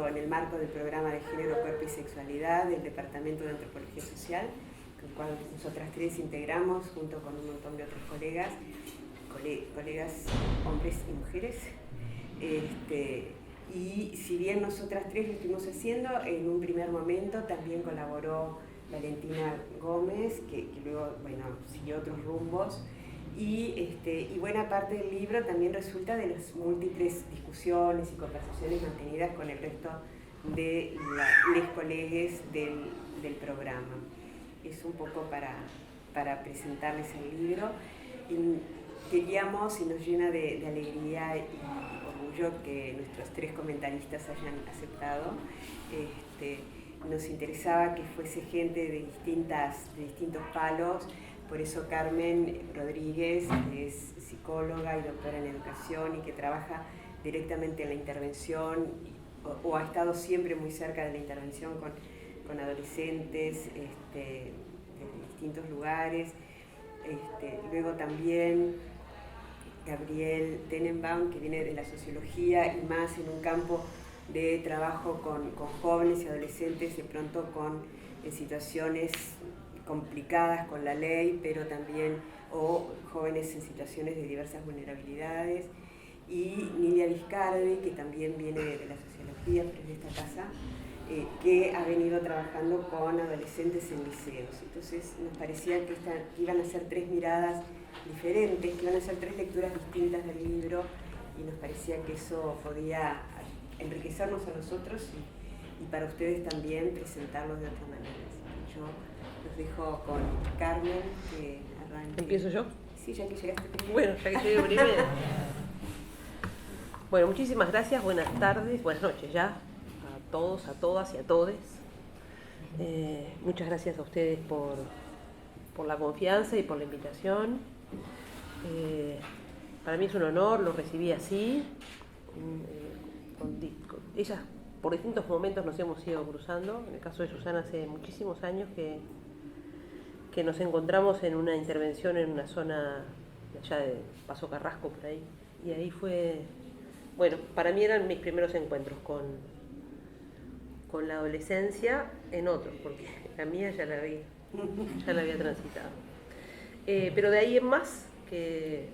en el marco del programa de Género, Cuerpo y Sexualidad del Departamento de Antropología Social, con el cual nosotras tres integramos junto con un montón de otros colegas hombres y mujeres. Y si bien nosotras tres lo estuvimos haciendo, en un primer momento también colaboró Valentina Gómez, que luego siguió otros rumbos, y buena parte del libro también resulta de las múltiples discusiones y conversaciones mantenidas con el resto de los colegas del programa. Es un poco para presentarles el libro. Queríamos, y nos llena de alegría y orgullo que nuestros tres comentaristas hayan aceptado. Nos interesaba que fuese gente de distintos palos, por eso Carmen Rodríguez, que es psicóloga y doctora en educación y que trabaja directamente en la intervención o ha estado siempre muy cerca de la intervención con adolescentes de distintos lugares. Luego también Gabriel Tenenbaum, que viene de la sociología y más en un campo de trabajo con jóvenes y adolescentes, de pronto en situaciones complicadas con la ley, pero también jóvenes en situaciones de diversas vulnerabilidades. Y Nidia Viscardi, que también viene de la sociología, pero es de esta casa, que ha venido trabajando con adolescentes en liceos. Entonces nos parecía que iban a ser tres miradas diferentes, que iban a ser tres lecturas distintas del libro, y nos parecía que eso podía enriquecernos a nosotros y para ustedes también presentarlos de otra manera. Así que yo los dejo con Carmen, que arranque. ¿Empiezo yo? Sí, ya que llegaste primero. Bueno, ya que llegué primero. Bueno, muchísimas gracias, buenas tardes, buenas noches ya, a todos, a todas y a todes. Muchas gracias a ustedes por la confianza y por la invitación. Para mí es un honor, lo recibí así. Ellas por distintos momentos nos hemos ido cruzando. En el caso de Susana, hace muchísimos años que nos encontramos en una intervención en una zona de allá de Paso Carrasco, por ahí. Y ahí fue, para mí eran mis primeros encuentros con la adolescencia en otros, porque la mía ya la había transitado. Pero de ahí en más, que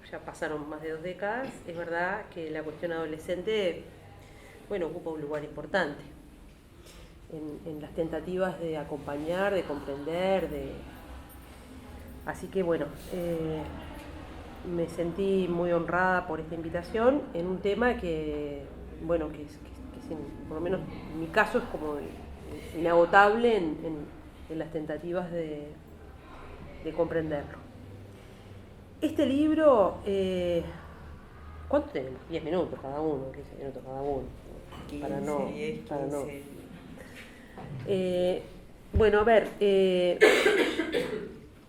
ya pasaron más de 2 décadas, es verdad que la cuestión adolescente, ocupa un lugar importante en las tentativas de acompañar, de comprender, Así que me sentí muy honrada por esta invitación en un tema que por lo menos en mi caso es como inagotable en las tentativas de comprenderlo. Este libro, ¿cuánto tenemos? 10 minutos cada uno, 15 minutos cada uno. 15, para no, 10, 15. Para no.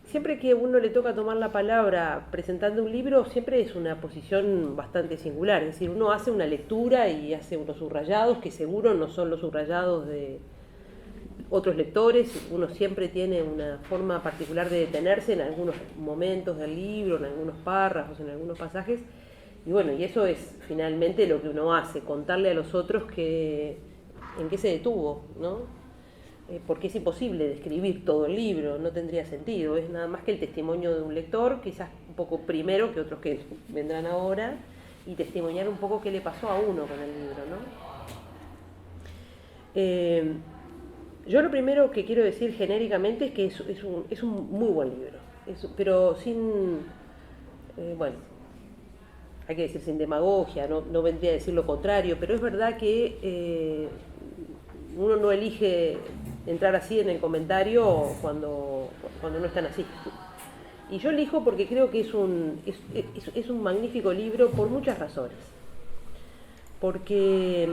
Siempre que uno le toca tomar la palabra presentando un libro, siempre es una posición bastante singular. Es decir, uno hace una lectura y hace unos subrayados que seguro no son los subrayados de otros lectores. Uno siempre tiene una forma particular de detenerse en algunos momentos del libro, en algunos párrafos, en algunos pasajes. Y eso es finalmente lo que uno hace, contarle a los otros en qué se detuvo, ¿no? Porque es imposible describir todo el libro, no tendría sentido, es nada más que el testimonio de un lector, quizás un poco primero que otros que vendrán ahora, y testimoniar un poco qué le pasó a uno con el libro, ¿no? Yo lo primero que quiero decir genéricamente es que es un muy buen libro, pero sin, hay que decir sin demagogia, no vendría a decir lo contrario, pero es verdad que uno no elige entrar así en el comentario cuando no están así. Y yo elijo porque creo que es un magnífico libro por muchas razones. Porque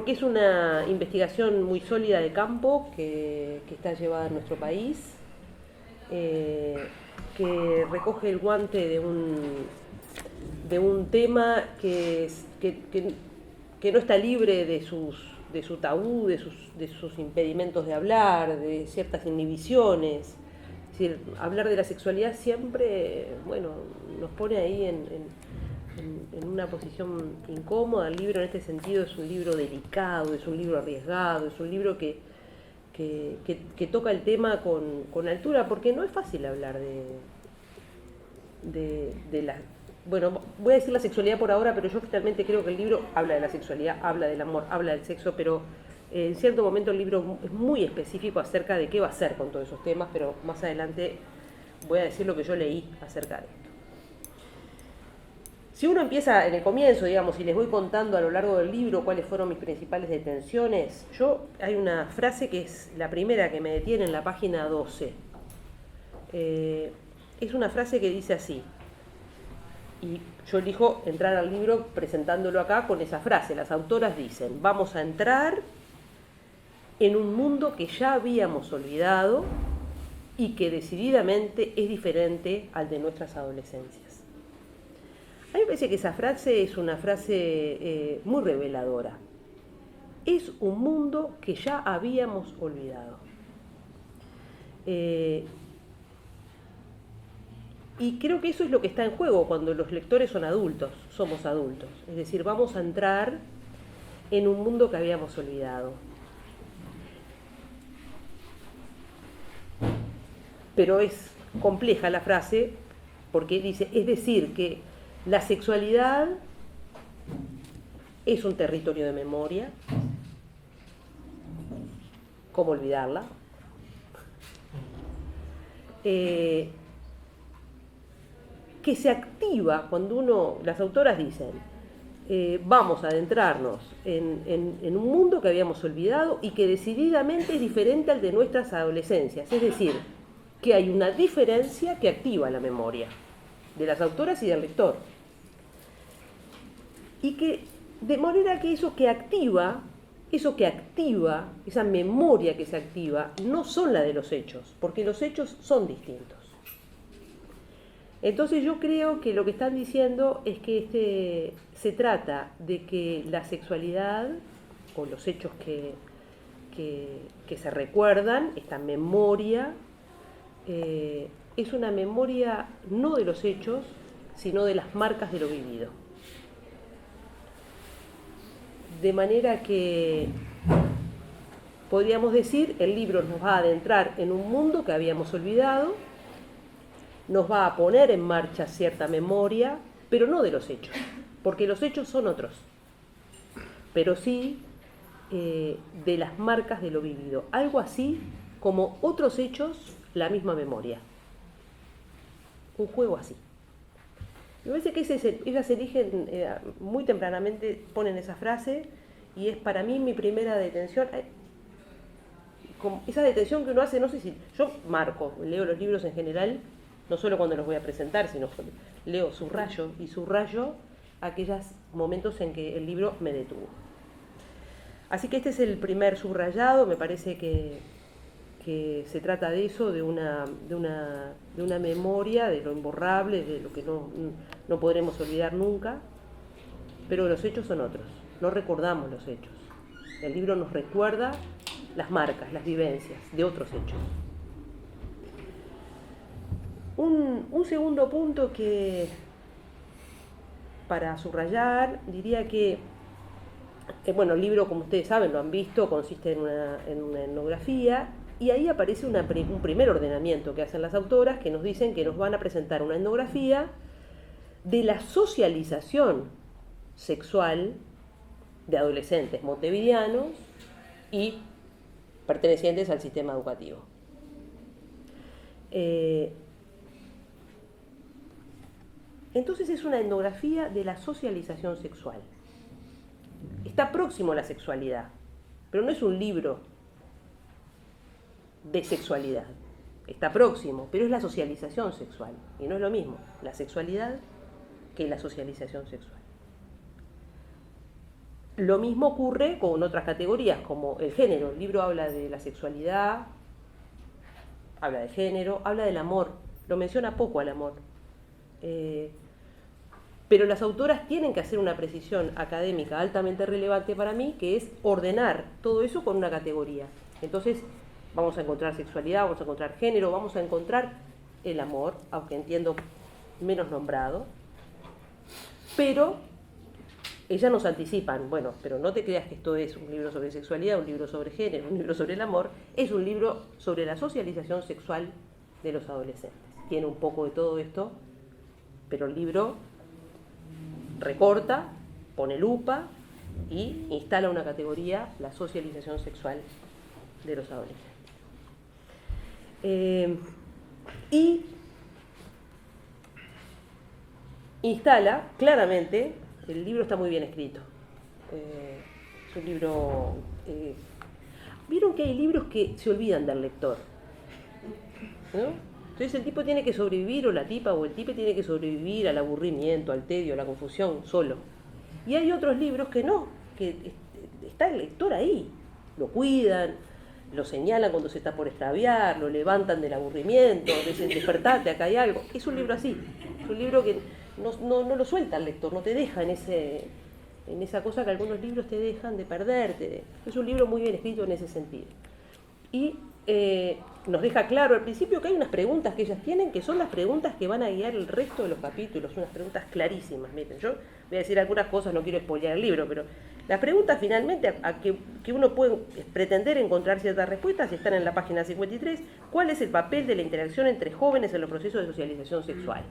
es una investigación muy sólida de campo que está llevada en nuestro país, que recoge el guante de un tema que no está libre de su tabú, de sus impedimentos de hablar, de ciertas inhibiciones. Es decir, hablar de la sexualidad siempre, nos pone ahí en una posición incómoda. El libro en este sentido es un libro delicado, es un libro arriesgado, es un libro que toca el tema con altura, porque no es fácil hablar de la... Bueno, voy a decir la sexualidad por ahora, pero yo finalmente creo que el libro habla de la sexualidad, habla del amor, habla del sexo, pero en cierto momento el libro es muy específico acerca de qué va a hacer con todos esos temas, pero más adelante voy a decir lo que yo leí acerca de esto. Si uno empieza en el comienzo, digamos, y les voy contando a lo largo del libro cuáles fueron mis principales detenciones, hay una frase que es la primera que me detiene en la página 12. Es una frase que dice así, y yo elijo entrar al libro presentándolo acá con esa frase. Las autoras dicen: vamos a entrar en un mundo que ya habíamos olvidado y que decididamente es diferente al de nuestras adolescencias. A mí me parece que esa frase es una frase muy reveladora. Es un mundo que ya habíamos olvidado. Y creo que eso es lo que está en juego cuando los lectores son adultos, somos adultos. Es decir, vamos a entrar en un mundo que habíamos olvidado. Pero es compleja la frase porque dice, es decir, que la sexualidad es un territorio de memoria. ¿Cómo olvidarla? Que se activa cuando las autoras dicen, vamos a adentrarnos en un mundo que habíamos olvidado y que decididamente es diferente al de nuestras adolescencias. Es decir, que hay una diferencia que activa la memoria de las autoras y del lector. Y que, de manera que eso que activa, esa memoria que se activa, no son la de los hechos, porque los hechos son distintos. Entonces yo creo que lo que están diciendo es que se trata de que la sexualidad, o los hechos que se recuerdan, esta memoria, es una memoria no de los hechos, sino de las marcas de lo vivido. De manera que, podríamos decir, el libro nos va a adentrar en un mundo que habíamos olvidado, nos va a poner en marcha cierta memoria, pero no de los hechos, porque los hechos son otros, pero sí de las marcas de lo vivido. Algo así como otros hechos, la misma memoria. Un juego así. Me parece que ellas eligen muy tempranamente, ponen esa frase, y es para mí mi primera detención. Esa detención que uno hace, no sé si... Yo leo los libros en general, no solo cuando los voy a presentar, sino leo, subrayo aquellos momentos en que el libro me detuvo. Así que este es el primer subrayado. Me parece que se trata de eso, de una memoria, de lo imborrable, de lo que no podremos olvidar nunca, pero los hechos son otros, no recordamos los hechos. El libro nos recuerda las marcas, las vivencias de otros hechos. Un segundo punto que, para subrayar, diría que, bueno, el libro, como ustedes saben, lo han visto, consiste en una etnografía. Y ahí aparece un primer ordenamiento que hacen las autoras, que nos dicen que nos van a presentar una etnografía de la socialización sexual de adolescentes montevideanos y pertenecientes al sistema educativo. Entonces es una etnografía de la socialización sexual. Está próximo a la sexualidad, pero no es un libro de sexualidad. Está próximo, pero es la socialización sexual, y no es lo mismo la sexualidad que la socialización sexual. Lo mismo ocurre con otras categorías, como el género. El libro habla de la sexualidad, habla de género, habla del amor, lo menciona poco al amor. Pero las autoras tienen que hacer una precisión académica altamente relevante para mí, que es ordenar todo eso con una categoría. Entonces, vamos a encontrar sexualidad, vamos a encontrar género, vamos a encontrar el amor, aunque entiendo menos nombrado. pero ellas nos anticipan, bueno, pero no te creas que esto es un libro sobre sexualidad, un libro sobre género, un libro sobre el amor, es un libro sobre la socialización sexual de los adolescentes. Tiene un poco de todo esto, pero el libro recorta, pone lupa y instala una categoría, la socialización sexual de los adolescentes. Y instala claramente, el libro está muy bien escrito, es un libro, vieron que hay libros que se olvidan del lector, ¿no? Entonces el tipo tiene que sobrevivir, o la tipa o el tipo tiene que sobrevivir al aburrimiento, al tedio, a la confusión solo. Y hay otros libros que no, que está el lector ahí, lo cuidan, lo señalan cuando se está por extraviar, lo levantan del aburrimiento, dicen despertate, acá hay algo. Es un libro así, es un libro que no lo suelta el lector, no te deja en esa cosa que algunos libros te dejan de perderte. Es un libro muy bien escrito en ese sentido. Y nos deja claro al principio que hay unas preguntas que ellas tienen, que son las preguntas que van a guiar el resto de los capítulos, unas preguntas clarísimas. Miren, yo voy a decir algunas cosas, no quiero spoilear el libro, pero las preguntas finalmente a que uno puede pretender encontrar ciertas respuestas están en la página 53. ¿Cuál es el papel de la interacción entre jóvenes en los procesos de socialización sexual?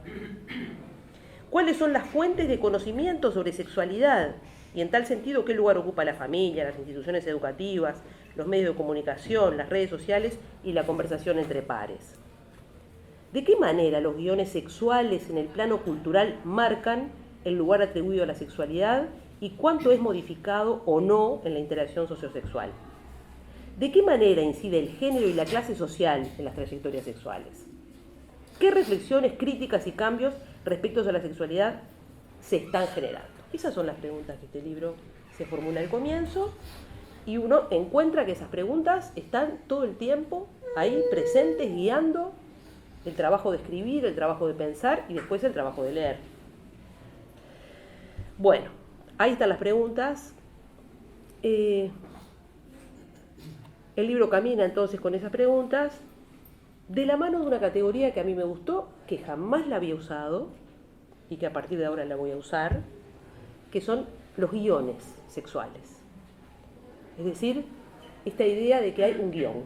¿Cuáles son las fuentes de conocimiento sobre sexualidad? Y en tal sentido, ¿qué lugar ocupa la familia, las instituciones educativas, los medios de comunicación, las redes sociales y la conversación entre pares? ¿De qué manera los guiones sexuales en el plano cultural marcan el lugar atribuido a la sexualidad y cuánto es modificado o no en la interacción sociosexual? ¿De qué manera incide el género y la clase social en las trayectorias sexuales? ¿Qué reflexiones, críticas y cambios respecto a la sexualidad se están generando? Esas son las preguntas que este libro se formula al comienzo, y uno encuentra que esas preguntas están todo el tiempo ahí presentes, guiando el trabajo de escribir, el trabajo de pensar y después el trabajo de leer. Bueno, ahí están las preguntas. El libro camina entonces con esas preguntas, de la mano de una categoría que a mí me gustó, que jamás la había usado y que a partir de ahora la voy a usar, que son los guiones sexuales. Es decir, esta idea de que hay un guión.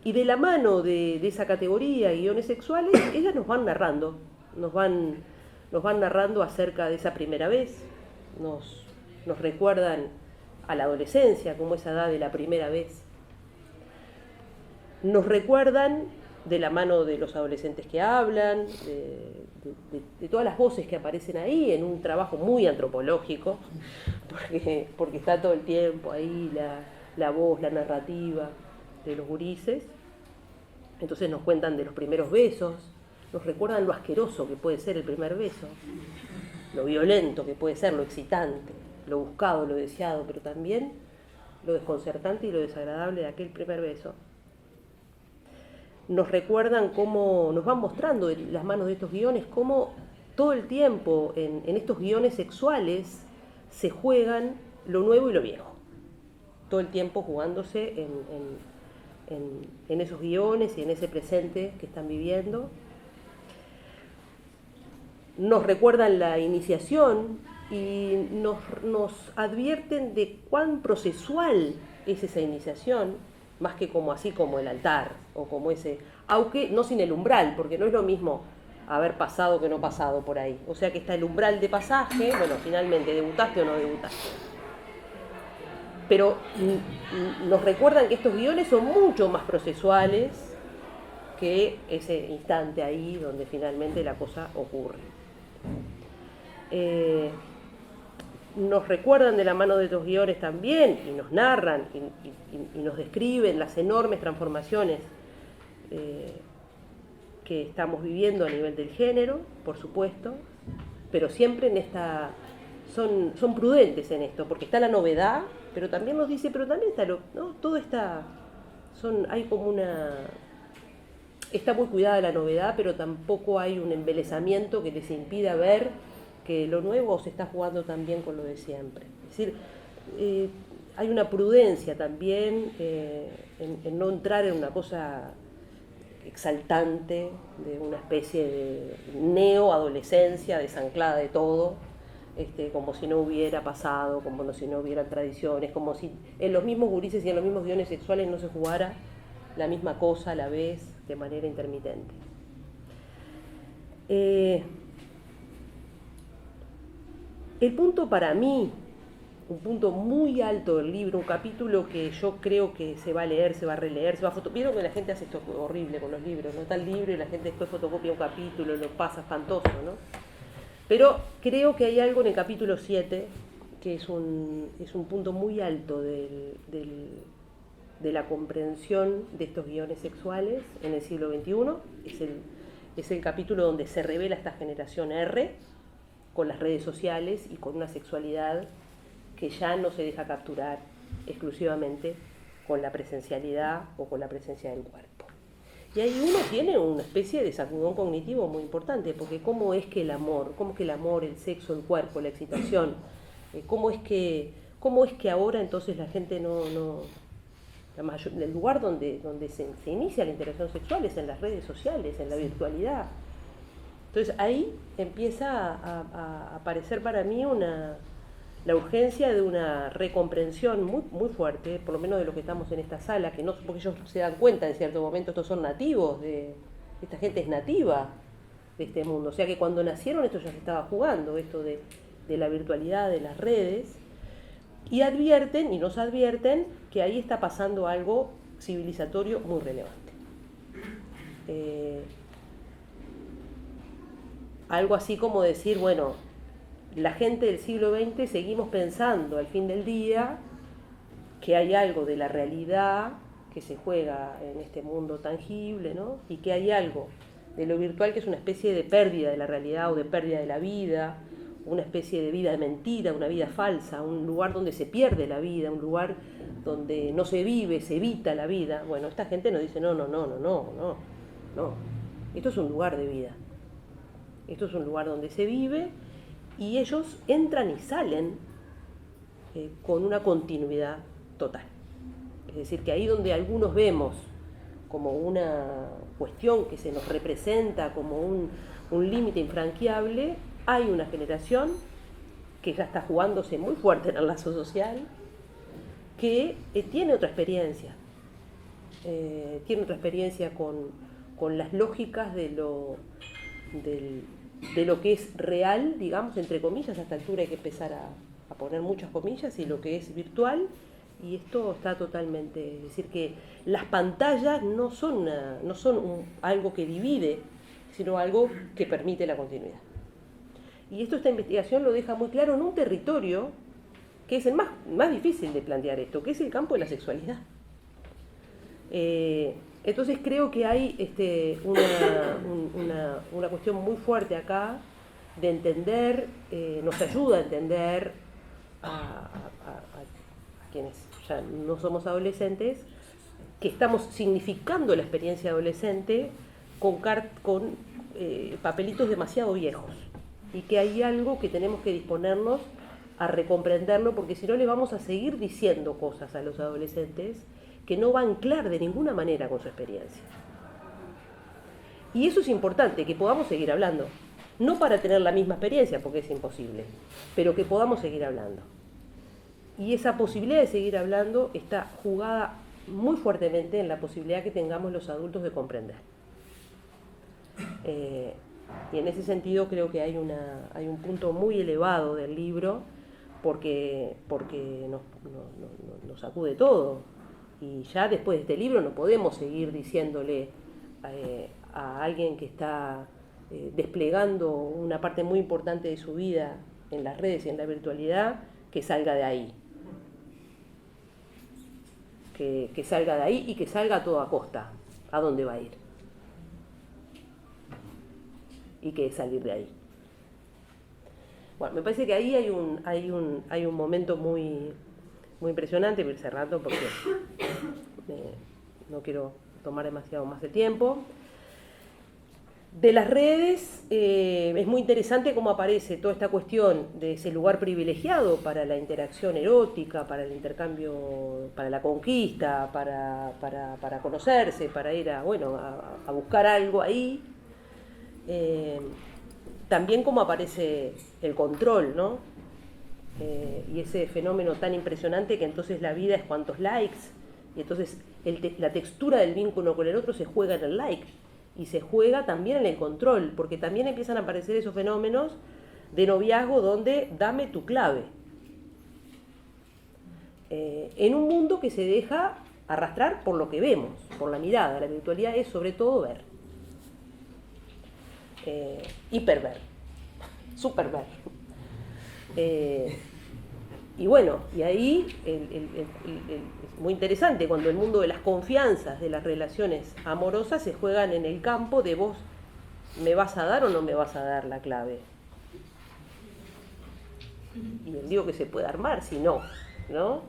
Y de la mano de esa categoría, guiones sexuales, ellas nos van narrando, nos van narrando acerca de esa primera vez, nos recuerdan a la adolescencia como esa edad de la primera vez. Nos recuerdan de la mano de los adolescentes que hablan, de todas las voces que aparecen ahí, en un trabajo muy antropológico, porque está todo el tiempo ahí la voz, la narrativa de los gurises. Entonces nos cuentan de los primeros besos, nos recuerdan lo asqueroso que puede ser el primer beso, lo violento que puede ser, lo excitante, lo buscado, lo deseado, pero también lo desconcertante y lo desagradable de aquel primer beso. Nos recuerdan cómo, nos van mostrando de las manos de estos guiones, cómo todo el tiempo en estos guiones sexuales se juegan lo nuevo y lo viejo. Todo el tiempo jugándose en esos guiones y en ese presente que están viviendo. Nos recuerdan la iniciación y nos advierten de cuán procesual es esa iniciación, más que como así como el altar, o como ese, aunque no sin el umbral, porque no es lo mismo haber pasado que no pasado por ahí. O sea que está el umbral de pasaje, bueno, finalmente, ¿debutaste o no debutaste? Pero nos recuerdan que estos guiones son mucho más procesuales que ese instante ahí donde finalmente la cosa ocurre. Nos recuerdan de la mano de estos guiones también, y nos narran y nos describen las enormes transformaciones que estamos viviendo a nivel del género, por supuesto, pero siempre en esta son prudentes en esto, porque está la novedad, pero también nos dice, pero también está ¿no? Todo está, hay como está muy cuidada la novedad, pero tampoco hay un embelezamiento que les impida ver que lo nuevo se está jugando también con lo de siempre. Es decir, hay una prudencia también en no entrar en una cosa exaltante, de una especie de neoadolescencia desanclada de todo, como si no hubiera pasado, como si no hubiera tradiciones, como si en los mismos gurises y en los mismos guiones sexuales no se jugara la misma cosa a la vez de manera intermitente. El punto para mí, un punto muy alto del libro, un capítulo que yo creo que se va a leer, se va a releer, se va a fotocopiar. Vieron que la gente hace esto horrible con los libros, ¿no? Está el libro y la gente después fotocopia un capítulo, lo pasa espantoso, ¿no? Pero creo que hay algo en el capítulo 7 que es un punto muy alto de la comprensión de estos guiones sexuales en el siglo XXI. Es el capítulo donde se revela esta generación R con las redes sociales y con una sexualidad que ya no se deja capturar exclusivamente con la presencialidad o con la presencia del cuerpo. Y ahí uno tiene una especie de sacudón cognitivo muy importante, porque ¿cómo es que el amor, el sexo, el cuerpo, la excitación, cómo es que ahora entonces la gente el lugar donde se inicia la interacción sexual es en las redes sociales, en la virtualidad? Entonces ahí empieza a aparecer para mí la urgencia de una recomprensión muy, muy fuerte, por lo menos de los que estamos en esta sala, que no, porque ellos se dan cuenta en cierto momento, estos son nativos, esta gente es nativa de este mundo, o sea que cuando nacieron esto ya se estaba jugando, esto de la virtualidad, de las redes, y advierten, y nos advierten, que ahí está pasando algo civilizatorio muy relevante. Algo así como decir, bueno, la gente del siglo XX seguimos pensando al fin del día que hay algo de la realidad que se juega en este mundo tangible, ¿no? Y que hay algo de lo virtual que es una especie de pérdida de la realidad o de pérdida de la vida, una especie de vida de mentira, una vida falsa, un lugar donde se pierde la vida, un lugar donde no se vive, se evita la vida. Bueno, esta gente nos dice, no. Esto es un lugar de vida. Esto es un lugar donde se vive y ellos entran y salen con una continuidad total. Es decir, que ahí donde algunos vemos como una cuestión que se nos representa como un límite infranqueable, hay una generación que ya está jugándose muy fuerte en el lazo social, que tiene otra experiencia. Tiene otra experiencia con las lógicas de lo que es real, digamos, entre comillas. A esta altura hay que empezar a poner muchas comillas, y lo que es virtual, y esto está totalmente, es decir, que las pantallas no son algo que divide, sino algo que permite la continuidad. Y esta investigación lo deja muy claro en un territorio que es el más difícil de plantear esto, que es el campo de la sexualidad. Entonces creo que hay una cuestión muy fuerte acá de entender, nos ayuda a entender a quienes ya no somos adolescentes, que estamos significando la experiencia adolescente con papelitos demasiado viejos, y que hay algo que tenemos que disponernos a recomprenderlo, porque si no le vamos a seguir diciendo cosas a los adolescentes que no va a anclar de ninguna manera con su experiencia. Y eso es importante, que podamos seguir hablando, no para tener la misma experiencia, porque es imposible, pero que podamos seguir hablando. Y esa posibilidad de seguir hablando está jugada muy fuertemente en la posibilidad que tengamos los adultos de comprender. Y en ese sentido creo que hay un punto muy elevado del libro, porque nos sacude todo. Y ya después de este libro no podemos seguir diciéndole a alguien que está desplegando una parte muy importante de su vida en las redes y en la virtualidad, que salga de ahí. Que salga de ahí y que salga a toda costa. ¿A dónde va a ir? Y que salir de ahí. Bueno, me parece que ahí hay un momento muy, muy impresionante. Voy a ir cerrando porque no quiero tomar demasiado más de tiempo. De las redes, es muy interesante cómo aparece toda esta cuestión de ese lugar privilegiado para la interacción erótica, para el intercambio, para la conquista, para conocerse, para ir a buscar algo ahí. También cómo aparece el control, ¿no? Y ese fenómeno tan impresionante que entonces la vida es cuantos likes, y entonces la textura del vínculo con el otro se juega en el like. Y se juega también en el control, porque también empiezan a aparecer esos fenómenos de noviazgo donde dame tu clave. En un mundo que se deja arrastrar por lo que vemos, por la mirada. La virtualidad es sobre todo ver. Hiperver. Superver. Y bueno, y ahí es muy interesante cuando el mundo de las confianzas, de las relaciones amorosas se juegan en el campo de vos, ¿me vas a dar o no me vas a dar la clave? Y les digo que se puede armar, si no, ¿no?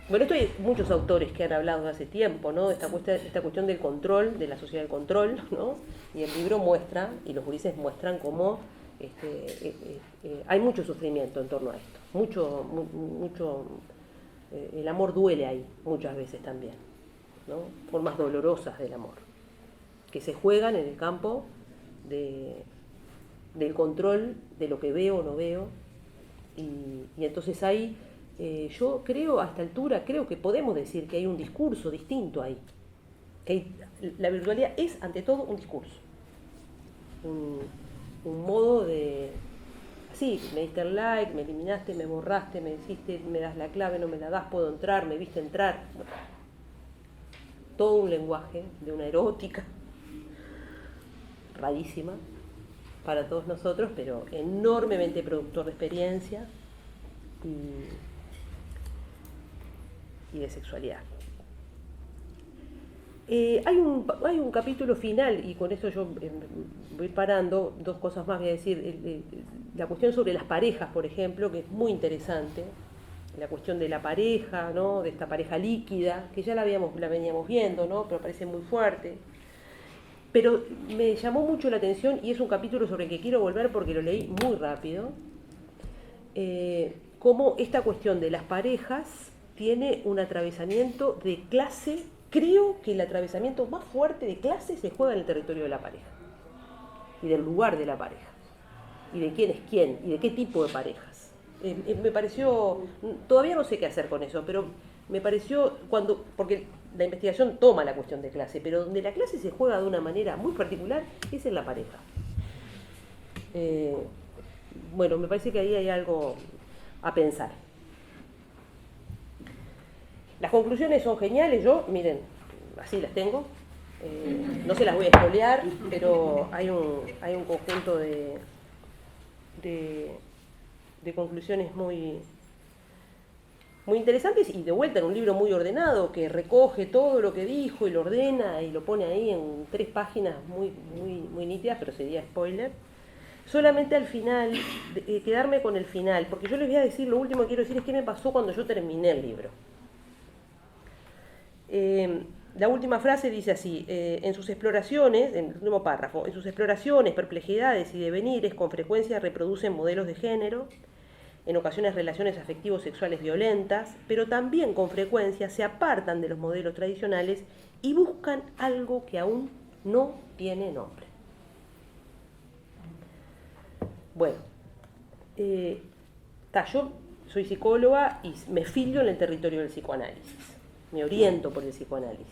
Bueno, esto hay muchos autores que han hablado hace tiempo, ¿no? Esta cuestión del control, de la sociedad del control, ¿no? Y el libro muestra, y los gurises muestran cómo hay mucho sufrimiento en torno a esto, mucho el amor duele ahí muchas veces también, ¿no? Formas dolorosas del amor que se juegan en el campo del control de lo que veo o no veo, y entonces hay, yo creo a esta altura, creo que podemos decir que hay un discurso distinto ahí, la virtualidad es ante todo un discurso, un modo de, sí, me diste el like, me eliminaste, me borraste, me hiciste, me das la clave, no me la das, puedo entrar, me viste entrar. Bueno, todo un lenguaje de una erótica rarísima para todos nosotros, pero enormemente productor de experiencia y de sexualidad. Hay un capítulo final, y con eso yo voy parando, dos cosas más voy a decir. La cuestión sobre las parejas, por ejemplo, que es muy interesante, la cuestión de la pareja, ¿no? De esta pareja líquida, que ya la veníamos viendo, ¿no? Pero parece muy fuerte. Pero me llamó mucho la atención, y es un capítulo sobre el que quiero volver porque lo leí muy rápido, cómo esta cuestión de las parejas tiene un atravesamiento de clase. Creo que el atravesamiento más fuerte de clase se juega en el territorio de la pareja y del lugar de la pareja y de quién es quién y de qué tipo de parejas. Me pareció, todavía no sé qué hacer con eso, pero me pareció porque la investigación toma la cuestión de clase, pero donde la clase se juega de una manera muy particular es en la pareja. Bueno, me parece que ahí hay algo a pensar. Las conclusiones son geniales, miren, así las tengo, no se las voy a spoilear, pero hay un conjunto de conclusiones muy interesantes, y de vuelta en un libro muy ordenado que recoge todo lo que dijo y lo ordena y lo pone ahí en 3 páginas muy nítidas, pero sería spoiler. Solamente al final, quedarme con el final, porque yo les voy a decir, lo último que quiero decir es qué me pasó cuando yo terminé el libro. La última frase dice así: en sus exploraciones, en el último párrafo, en sus exploraciones, perplejidades y devenires con frecuencia reproducen modelos de género, en ocasiones relaciones afectivos sexuales violentas, pero también con frecuencia se apartan de los modelos tradicionales y buscan algo que aún no tiene nombre. Bueno, yo soy psicóloga y me filio en el territorio del psicoanálisis. Me oriento por el psicoanálisis.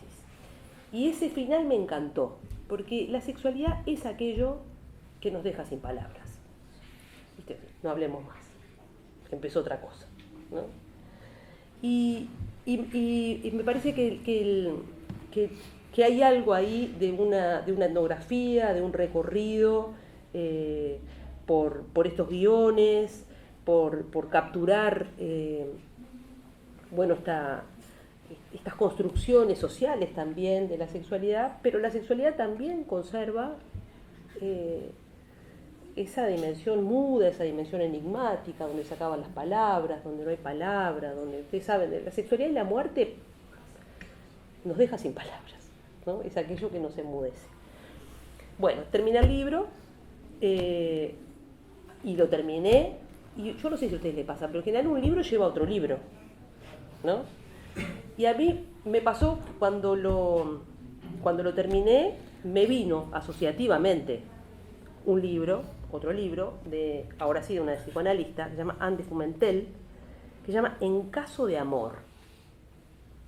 Y ese final me encantó, porque la sexualidad es aquello que nos deja sin palabras. ¿Viste? No hablemos más. Empezó otra cosa, ¿no? Y me parece que hay algo ahí de una etnografía, de un recorrido por estos guiones, por capturar estas construcciones sociales también de la sexualidad, pero la sexualidad también conserva esa dimensión muda, esa dimensión enigmática, donde se acaban las palabras, donde no hay palabra, donde ustedes saben, la sexualidad y la muerte nos deja sin palabras, ¿no? Es aquello que nos enmudece. Bueno, terminé el libro y lo terminé. Y yo no sé si a ustedes les pasa, pero en general un libro lleva a otro libro, ¿no? Y a mí me pasó cuando lo terminé, me vino asociativamente un libro, otro libro, ahora sí de una psicoanalista, que se llama Anne de Fumentel, que se llama En caso de amor,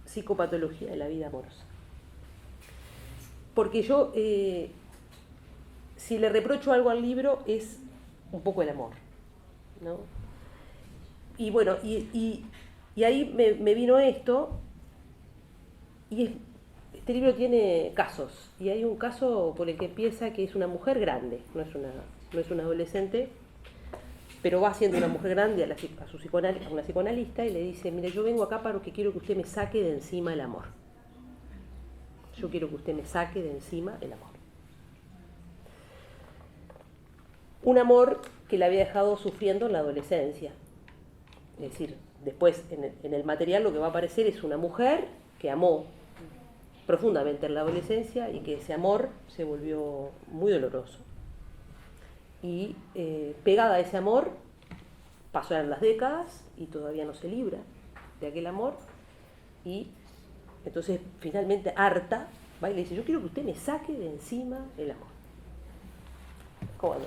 psicopatología de la vida amorosa. Porque yo, si le reprocho algo al libro, es un poco el amor, ¿no? Y bueno, y ahí me vino esto, y este libro tiene casos, y hay un caso por el que empieza que es una mujer grande, no es una adolescente, pero va siendo una mujer grande a una psicoanalista y le dice, mire, yo vengo acá porque quiero que usted me saque de encima el amor. Yo quiero que usted me saque de encima el amor. Un amor que la había dejado sufriendo en la adolescencia. Es decir, después en el material lo que va a aparecer es una mujer que amó profundamente en la adolescencia y que ese amor se volvió muy doloroso. Y pegada a ese amor, pasaron las décadas y todavía no se libra de aquel amor. Y entonces, finalmente, harta, va y le dice, yo quiero que usted me saque de encima el amor. ¿Cómo anda?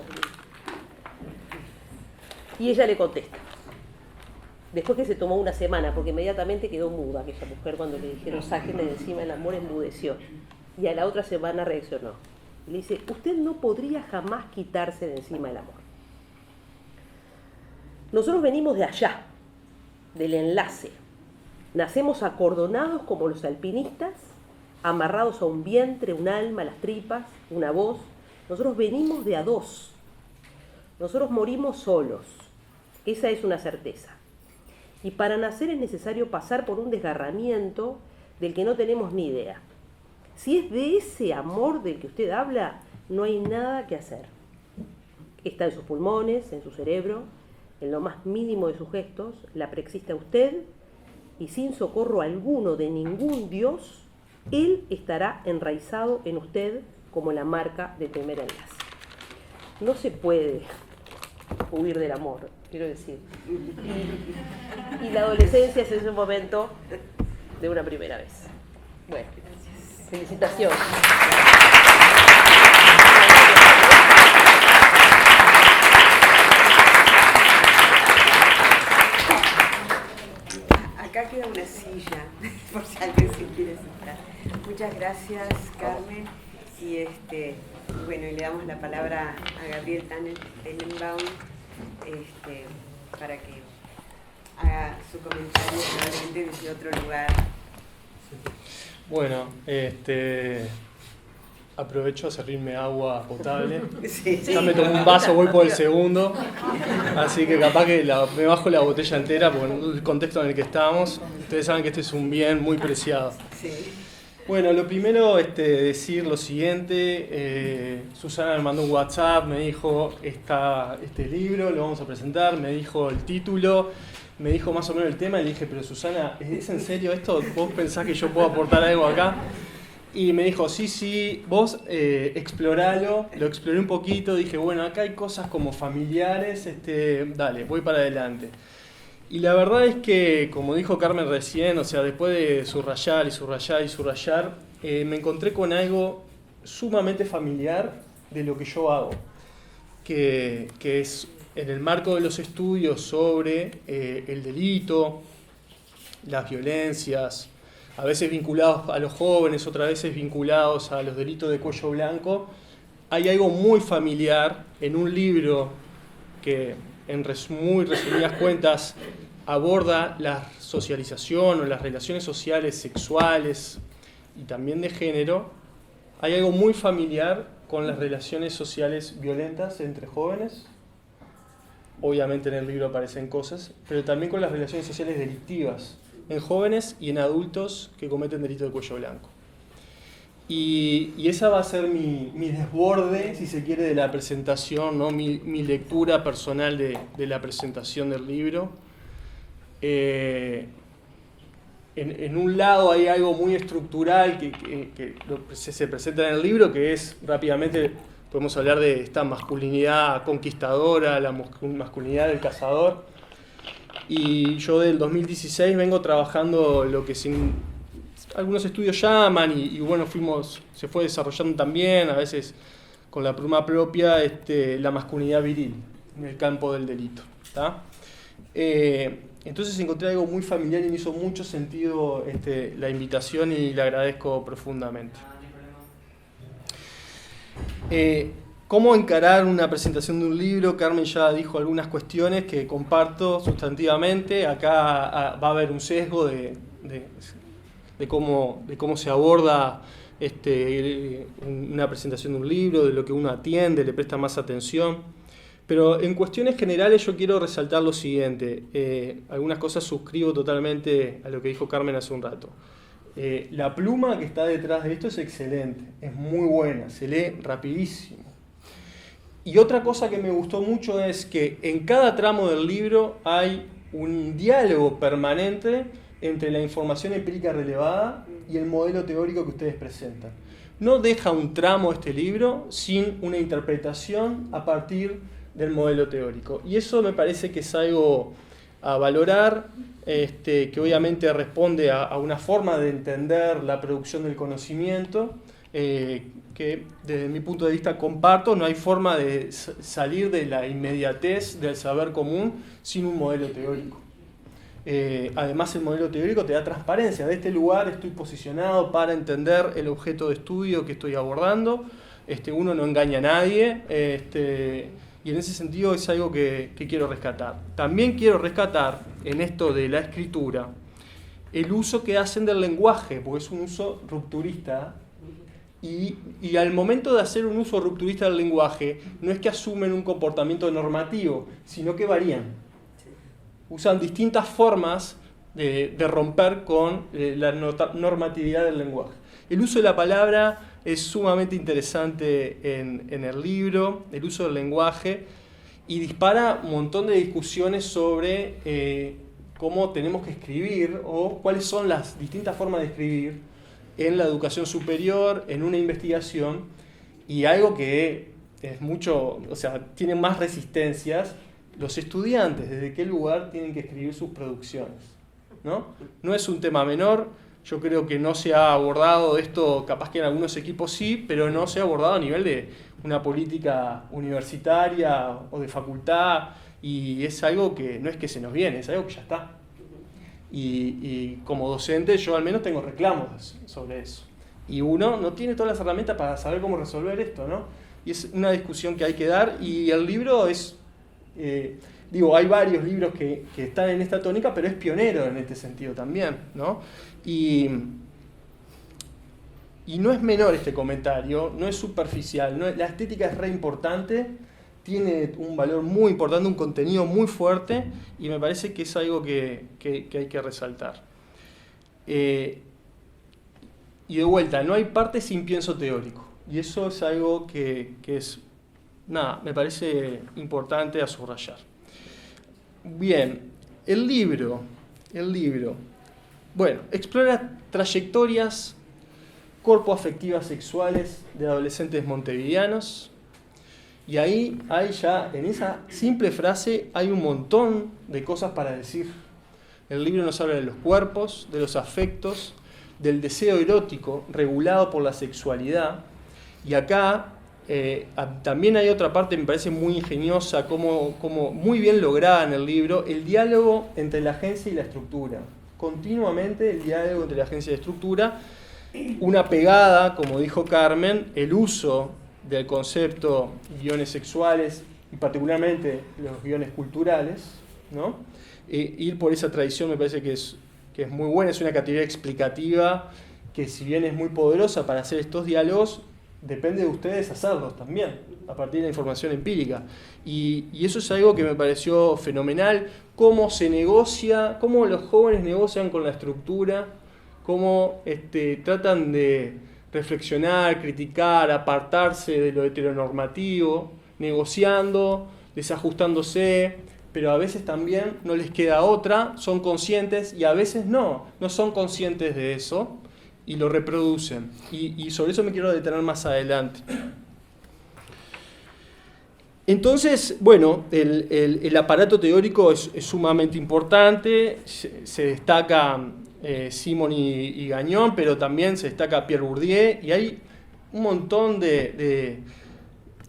Y ella le contesta. Después que se tomó una semana, porque inmediatamente quedó muda aquella mujer cuando le dijeron, sáquenme de encima el amor, enmudeció. Y a la otra semana reaccionó. Le dice, usted no podría jamás quitarse de encima el amor. Nosotros venimos de allá, del enlace. Nacemos acordonados como los alpinistas, amarrados a un vientre, un alma, las tripas, una voz. Nosotros venimos de a dos. Nosotros morimos solos. Esa es una certeza. Y para nacer es necesario pasar por un desgarramiento del que no tenemos ni idea. Si es de ese amor del que usted habla, no hay nada que hacer. Está en sus pulmones, en su cerebro, en lo más mínimo de sus gestos, la preexiste a usted, y sin socorro alguno de ningún Dios, Él estará enraizado en usted como la marca de primer enlace. No se puede huir del amor, quiero decir. Y la adolescencia es ese momento de una primera vez. Bueno, felicitaciones. Acá queda una silla, por si alguien se quiere sentar. Muchas gracias, Carmen. Y bueno, y le damos la palabra a Gabriel Tenenbaum para que haga su comentario probablemente desde otro lugar. Bueno, aprovecho a servirme agua potable. Sí. Ya me tomo un vaso, voy por el segundo. Así que capaz que me bajo la botella entera por el contexto en el que estamos. Ustedes saben que este es un bien muy preciado. Sí. Bueno, lo primero, decir lo siguiente. Susana me mandó un WhatsApp, me dijo, está este libro, lo vamos a presentar, me dijo el título, me dijo más o menos el tema, y le dije, pero Susana, ¿es en serio esto? ¿Vos pensás que yo puedo aportar algo acá? Y me dijo, sí, vos exploralo. Lo exploré un poquito, dije, bueno, acá hay cosas como familiares, dale, voy para adelante. Y la verdad es que, como dijo Carmen recién, o sea, después de subrayar y subrayar y subrayar, me encontré con algo sumamente familiar de lo que yo hago, que es en el marco de los estudios sobre el delito, las violencias, a veces vinculados a los jóvenes, otras veces vinculados a los delitos de cuello blanco. Hay algo muy familiar en un libro que, en muy resumidas cuentas, aborda la socialización o las relaciones sociales, sexuales y también de género. Hay algo muy familiar con las relaciones sociales violentas entre jóvenes. Obviamente en el libro aparecen cosas, pero también con las relaciones sociales delictivas en jóvenes y en adultos que cometen delitos de cuello blanco. Y esa va a ser mi desborde, si se quiere, de la presentación, ¿no? Mi lectura personal de la presentación del libro. En un lado hay algo muy estructural que se presenta en el libro, que es rápidamente podemos hablar de esta masculinidad conquistadora, la masculinidad del cazador. Y yo del 2016 vengo trabajando lo que algunos estudios llaman, y bueno, se fue desarrollando también, a veces con la pluma propia, la masculinidad viril en el campo del delito. ¿Tá? Entonces encontré algo muy familiar y me hizo mucho sentido la invitación y le agradezco profundamente. ¿Cómo encarar una presentación de un libro? Carmen ya dijo algunas cuestiones que comparto sustantivamente. Acá va a haber un sesgo de cómo se aborda una presentación de un libro, de lo que uno atiende, le presta más atención. Pero en cuestiones generales yo quiero resaltar lo siguiente. Algunas cosas suscribo totalmente a lo que dijo Carmen hace un rato. La pluma que está detrás de esto es excelente, es muy buena, se lee rapidísimo. Y otra cosa que me gustó mucho es que en cada tramo del libro hay un diálogo permanente entre la información empírica relevada y el modelo teórico que ustedes presentan. No deja un tramo este libro sin una interpretación a partir del modelo teórico. Y eso me parece que es algo a valorar, que obviamente responde a una forma de entender la producción del conocimiento, que desde mi punto de vista comparto. No hay forma de salir de la inmediatez del saber común sin un modelo teórico. Además, el modelo teórico te da transparencia. De este lugar estoy posicionado para entender el objeto de estudio que estoy abordando. Uno no engaña a nadie, y en ese sentido es algo que quiero rescatar. También quiero rescatar en esto de la escritura el uso que hacen del lenguaje, porque es un uso rupturista. Y al momento de hacer un uso rupturista del lenguaje, no es que asumen un comportamiento normativo, sino que varían. Usan distintas formas de romper con la normatividad del lenguaje. El uso de la palabra es sumamente interesante en el libro, el uso del lenguaje, y dispara un montón de discusiones sobre cómo tenemos que escribir o cuáles son las distintas formas de escribir en la educación superior, en una investigación, y algo que es mucho, tiene más resistencias, los estudiantes, desde qué lugar tienen que escribir sus producciones, ¿no? No es un tema menor, yo creo que no se ha abordado esto, capaz que en algunos equipos sí, pero no se ha abordado a nivel de una política universitaria o de facultad, y es algo que no es que se nos viene, es algo que ya está. Y como docente yo al menos tengo reclamos sobre eso. Y uno no tiene todas las herramientas para saber cómo resolver esto, ¿no? Y es una discusión que hay que dar, y el libro es, hay varios libros que están en esta tónica, pero es pionero en este sentido también, ¿no? Y no es menor este comentario, no es superficial, la estética es re importante, tiene un valor muy importante, un contenido muy fuerte, y me parece que es algo que hay que resaltar. Y de vuelta, no hay parte sin pienso teórico, y eso es algo que me parece importante a subrayar. Bien, el libro, bueno, explora trayectorias corpoafectivas sexuales de adolescentes montevideanos. Y ahí hay ya, en esa simple frase, hay un montón de cosas para decir. El libro nos habla de los cuerpos, de los afectos, del deseo erótico regulado por la sexualidad. Y acá también hay otra parte que me parece muy ingeniosa, como muy bien lograda en el libro, el diálogo entre la agencia y la estructura. Continuamente el diálogo entre la agencia y la estructura. Una pegada, como dijo Carmen, el uso del concepto guiones sexuales y particularmente los guiones culturales, ¿no? Ir por esa tradición me parece que es muy buena, es una categoría explicativa que, si bien es muy poderosa para hacer estos diálogos, depende de ustedes hacerlos también, a partir de la información empírica. Y eso es algo que me pareció fenomenal, cómo se negocia, cómo los jóvenes negocian con la estructura, cómo tratan de reflexionar, criticar, apartarse de lo heteronormativo, negociando, desajustándose, pero a veces también no les queda otra, son conscientes, y a veces no son conscientes de eso y lo reproducen. Y sobre eso me quiero detener más adelante. Entonces, bueno, el aparato teórico es sumamente importante, se destaca Simon y Gagnon, pero también se destaca Pierre Bourdieu, y hay un montón de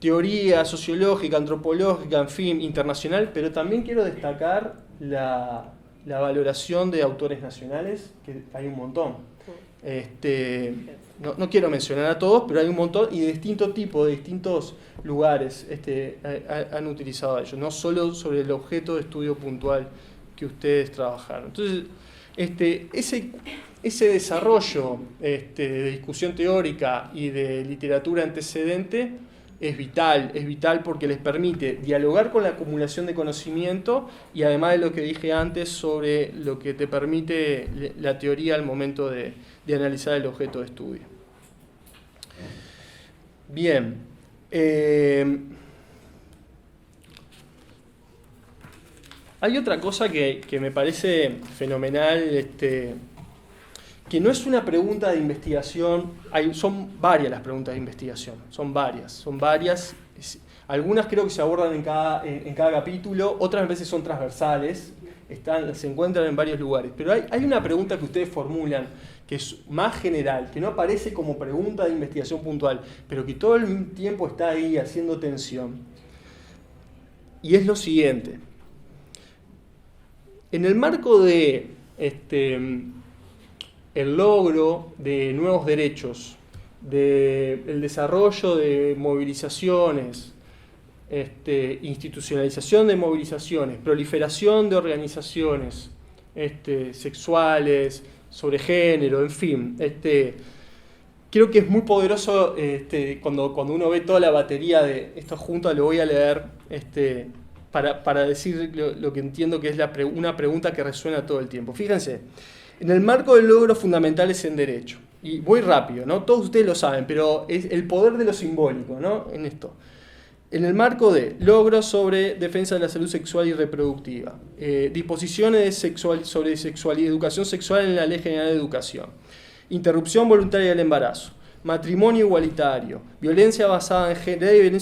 teoría sociológica, antropológica, en fin, internacional, pero también quiero destacar la valoración de autores nacionales, que hay un montón. No quiero mencionar a todos, pero hay un montón y de distinto tipo, de distintos lugares han utilizado ellos, no solo sobre el objeto de estudio puntual que ustedes trabajaron. Entonces, ese desarrollo de discusión teórica y de literatura antecedente es vital porque les permite dialogar con la acumulación de conocimiento y además de lo que dije antes sobre lo que te permite la teoría al momento de analizar el objeto de estudio. Bien. Hay otra cosa que me parece fenomenal, que no es una pregunta de investigación, son varias las preguntas de investigación, son varias. Algunas creo que se abordan en cada capítulo, otras veces son transversales, se encuentran en varios lugares. Pero hay una pregunta que ustedes formulan, que es más general, que no aparece como pregunta de investigación puntual, pero que todo el tiempo está ahí haciendo tensión. Y es lo siguiente. En el marco de el logro de nuevos derechos, del desarrollo de movilizaciones, institucionalización de movilizaciones, proliferación de organizaciones sexuales, sobre género, en fin. Creo que es muy poderoso cuando uno ve toda la batería de esto junto, lo voy a leer para decir lo que entiendo que es una pregunta que resuena todo el tiempo. Fíjense, en el marco de logros fundamentales en derecho, y voy rápido, ¿no? Todos ustedes lo saben, pero es el poder de lo simbólico, ¿no? En esto. En el marco de logros sobre defensa de la salud sexual y reproductiva, disposiciones sobre educación sexual en la Ley General de Educación, interrupción voluntaria del embarazo, matrimonio igualitario, ley de violencia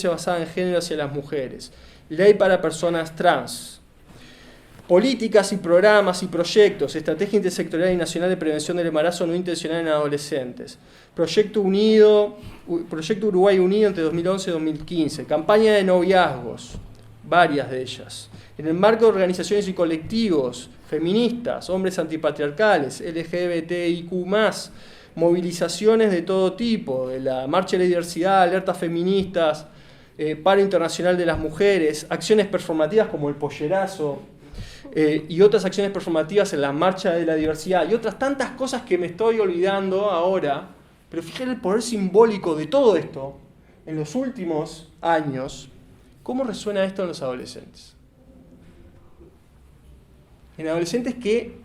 basada en género hacia las mujeres, ley para personas trans, políticas y programas y proyectos, estrategia intersectorial y nacional de prevención del embarazo no intencional en adolescentes, Proyecto Uruguay Unido entre 2011 y 2015, campaña de noviazgos, varias de ellas, en el marco de organizaciones y colectivos feministas, hombres antipatriarcales, LGBTIQ+, movilizaciones de todo tipo, de la Marcha de la Diversidad, alertas feministas, Paro Internacional de las Mujeres, acciones performativas como el pollerazo, y otras acciones performativas en la Marcha de la Diversidad, y otras tantas cosas que me estoy olvidando ahora. Pero fíjense el poder simbólico de todo esto en los últimos años. ¿Cómo resuena esto en los adolescentes? En adolescentes que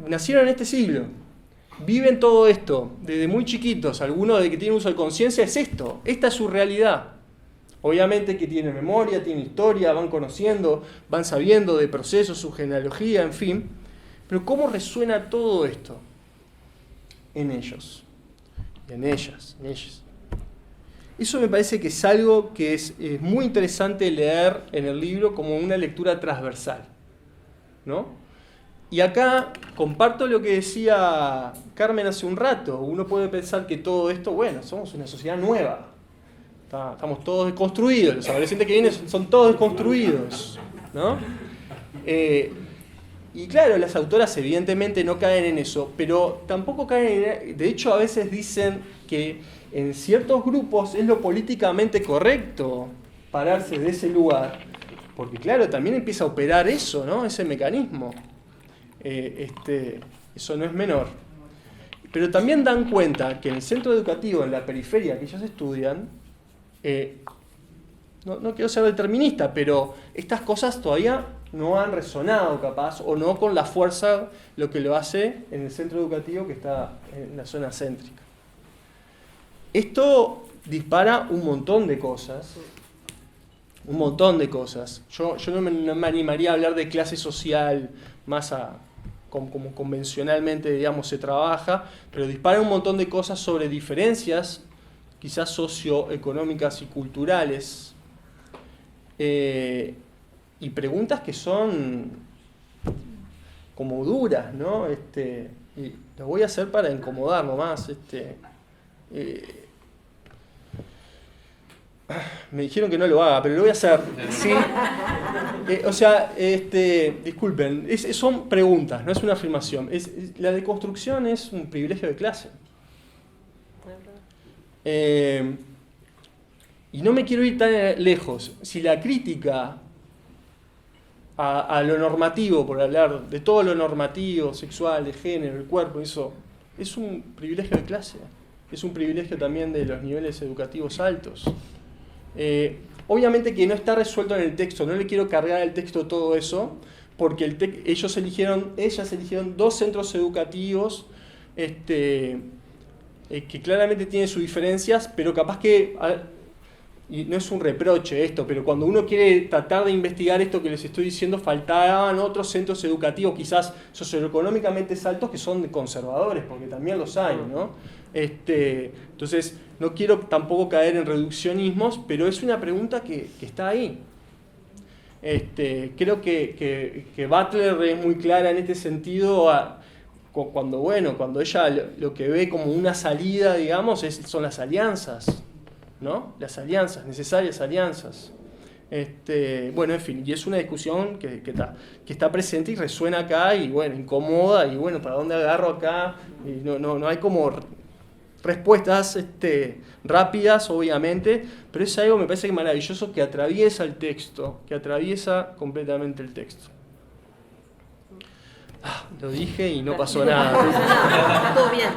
nacieron en este siglo, viven todo esto desde muy chiquitos. Algunos de que tienen uso de conciencia es esto, esta es su realidad. Obviamente que tienen memoria, tienen historia, van conociendo, van sabiendo de procesos, su genealogía, en fin. Pero ¿cómo resuena todo esto en ellos? En ellas. Eso me parece que es algo que es muy interesante leer en el libro como una lectura transversal, ¿no? Y acá comparto lo que decía Carmen hace un rato. Uno puede pensar que todo esto, bueno, somos una sociedad nueva. Estamos todos desconstruidos, los adolescentes que vienen son todos desconstruidos, ¿no? Y claro, las autoras evidentemente no caen en eso, pero tampoco caen de hecho a veces dicen que en ciertos grupos es lo políticamente correcto pararse de ese lugar, porque claro, también empieza a operar eso, ¿no? Ese mecanismo. Eso no es menor. Pero también dan cuenta que en el centro educativo, en la periferia que ellos estudian, no quiero ser determinista, pero estas cosas todavía no han resonado capaz, o no con la fuerza lo que lo hace en el centro educativo que está en la zona céntrica. Esto dispara un montón de cosas. Yo no me animaría a hablar de clase social más como convencionalmente, digamos, se trabaja, pero dispara un montón de cosas sobre diferencias quizás socioeconómicas y culturales, y preguntas que son como duras, ¿no? Y lo voy a hacer para incomodar nomás. Me dijeron que no lo haga, pero lo voy a hacer. ¿Sí? Disculpen, son preguntas, no es una afirmación. La deconstrucción es un privilegio de clase. Y no me quiero ir tan lejos. Si la crítica a lo normativo, por hablar de todo lo normativo, sexual, de género, el cuerpo, eso es un privilegio de clase. Es un privilegio también de los niveles educativos altos. Obviamente que no está resuelto en el texto, no le quiero cargar al texto todo eso, porque ellas eligieron 2 centros educativos que claramente tienen sus diferencias, pero capaz que, y no es un reproche esto, pero cuando uno quiere tratar de investigar esto que les estoy diciendo, faltaban otros centros educativos quizás socioeconómicamente altos que son conservadores, porque también los hay, ¿no? Entonces, no quiero tampoco caer en reduccionismos, pero es una pregunta que está ahí. Creo que Butler es muy clara en este sentido cuando ella lo que ve como una salida, digamos, son las alianzas, ¿no? Las alianzas, necesarias alianzas. En fin, y es una discusión que está presente y resuena acá y bueno, incomoda y bueno, ¿para dónde agarro acá? Y no hay como respuestas rápidas, obviamente, pero es algo, me parece que maravilloso, que atraviesa el texto, que atraviesa completamente el texto. Lo dije y no pasó nada. Está todo bien.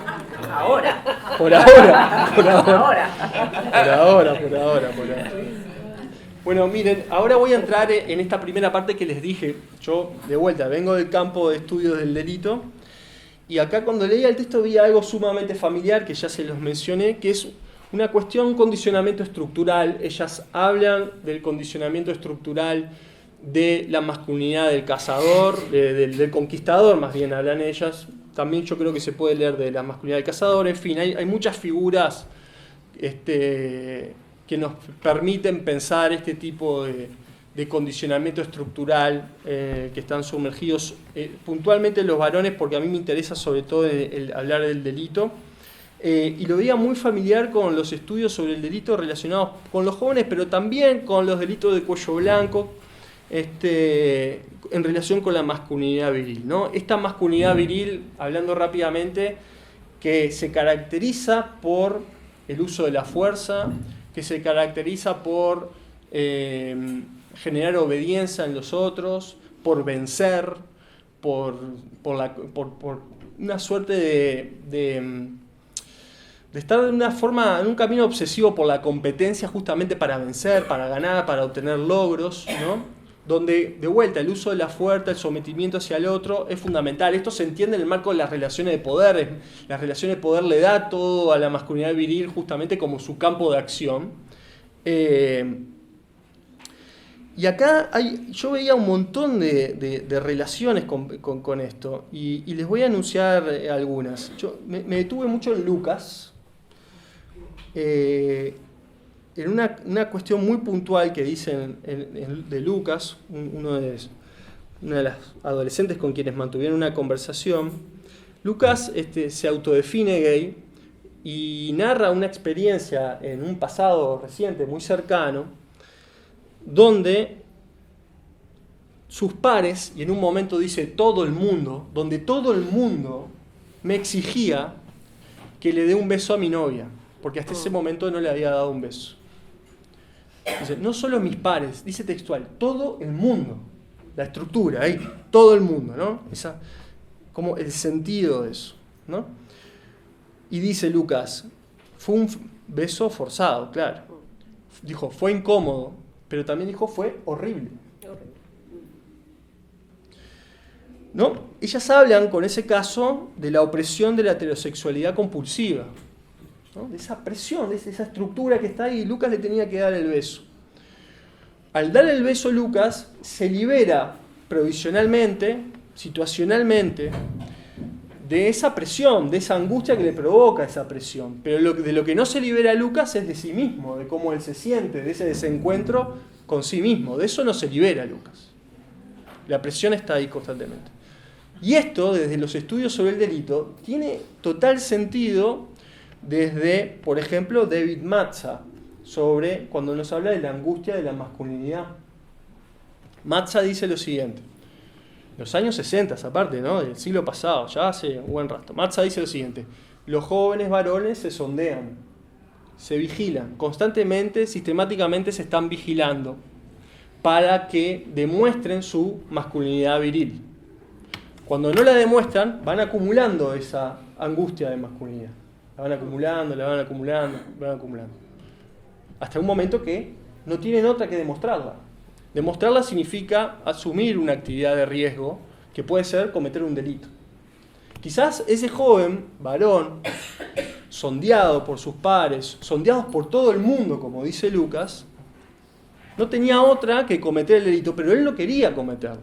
Ahora. Por ahora. Bueno, miren, ahora voy a entrar en esta primera parte que les dije. Yo, de vuelta, vengo del campo de estudios del delito. Y acá cuando leía el texto vi algo sumamente familiar, que ya se los mencioné, que es una cuestión, un condicionamiento estructural. Ellas hablan del condicionamiento estructural de la masculinidad del cazador, del conquistador, más bien hablan ellas. También yo creo que se puede leer de la masculinidad del cazador. En fin, hay muchas figuras que nos permiten pensar este tipo de condicionamiento estructural que están sumergidos puntualmente en los varones, porque a mí me interesa sobre todo hablar del delito. Y lo veía muy familiar con los estudios sobre el delito relacionados con los jóvenes, pero también con los delitos de cuello blanco, en relación con la masculinidad viril, ¿no? Esta masculinidad viril, hablando rápidamente, que se caracteriza por el uso de la fuerza, que se caracteriza por generar obediencia en los otros, por vencer, por una suerte de estar de una forma, en un camino obsesivo por la competencia justamente para vencer, para ganar, para obtener logros, ¿no? Donde, de vuelta, el uso de la fuerza, el sometimiento hacia el otro es fundamental. Esto se entiende en el marco de las relaciones de poder. Las relaciones de poder le da todo a la masculinidad viril justamente como su campo de acción. Y acá yo veía un montón de relaciones con esto, y les voy a anunciar algunas. Yo me detuve mucho en Lucas, en una cuestión muy puntual que dicen de Lucas, una de las adolescentes con quienes mantuvieron una conversación. Lucas se autodefine gay y narra una experiencia en un pasado reciente, muy cercano, donde sus pares, y en un momento dice todo el mundo, donde todo el mundo me exigía que le dé un beso a mi novia, porque hasta ese momento no le había dado un beso. Dice, no solo mis pares, dice textual, todo el mundo, la estructura, ahí, todo el mundo, ¿no? Como el sentido de eso, ¿no? Y dice Lucas, fue un beso forzado, claro. Dijo, fue incómodo, pero también dijo, fue horrible. ¿No? Ellas hablan con ese caso de la opresión de la heterosexualidad compulsiva, ¿no? De esa presión, de esa estructura que está ahí, y Lucas le tenía que dar el beso. Al dar el beso, Lucas se libera provisionalmente, situacionalmente, de esa presión, de esa angustia que le provoca esa presión. Pero de lo que no se libera Lucas es de sí mismo, de cómo él se siente, de ese desencuentro con sí mismo. De eso no se libera Lucas. La presión está ahí constantemente. Y esto, desde los estudios sobre el delito, tiene total sentido desde, por ejemplo, David Matza, sobre cuando nos habla de la angustia de la masculinidad. Matza dice lo siguiente. Los años 60, aparte, ¿no?, del siglo pasado, ya hace un buen rato. Matza dice lo siguiente: los jóvenes varones se sondean, se vigilan, constantemente, sistemáticamente se están vigilando para que demuestren su masculinidad viril. Cuando no la demuestran, van acumulando esa angustia de masculinidad. La van acumulando, la van acumulando, la van acumulando. Hasta un momento que no tienen otra que demostrarla. Demostrarla significa asumir una actividad de riesgo que puede ser cometer un delito. Quizás ese joven, varón, sondeado por sus pares, sondeados por todo el mundo, como dice Lucas, no tenía otra que cometer el delito, pero él no quería cometerlo,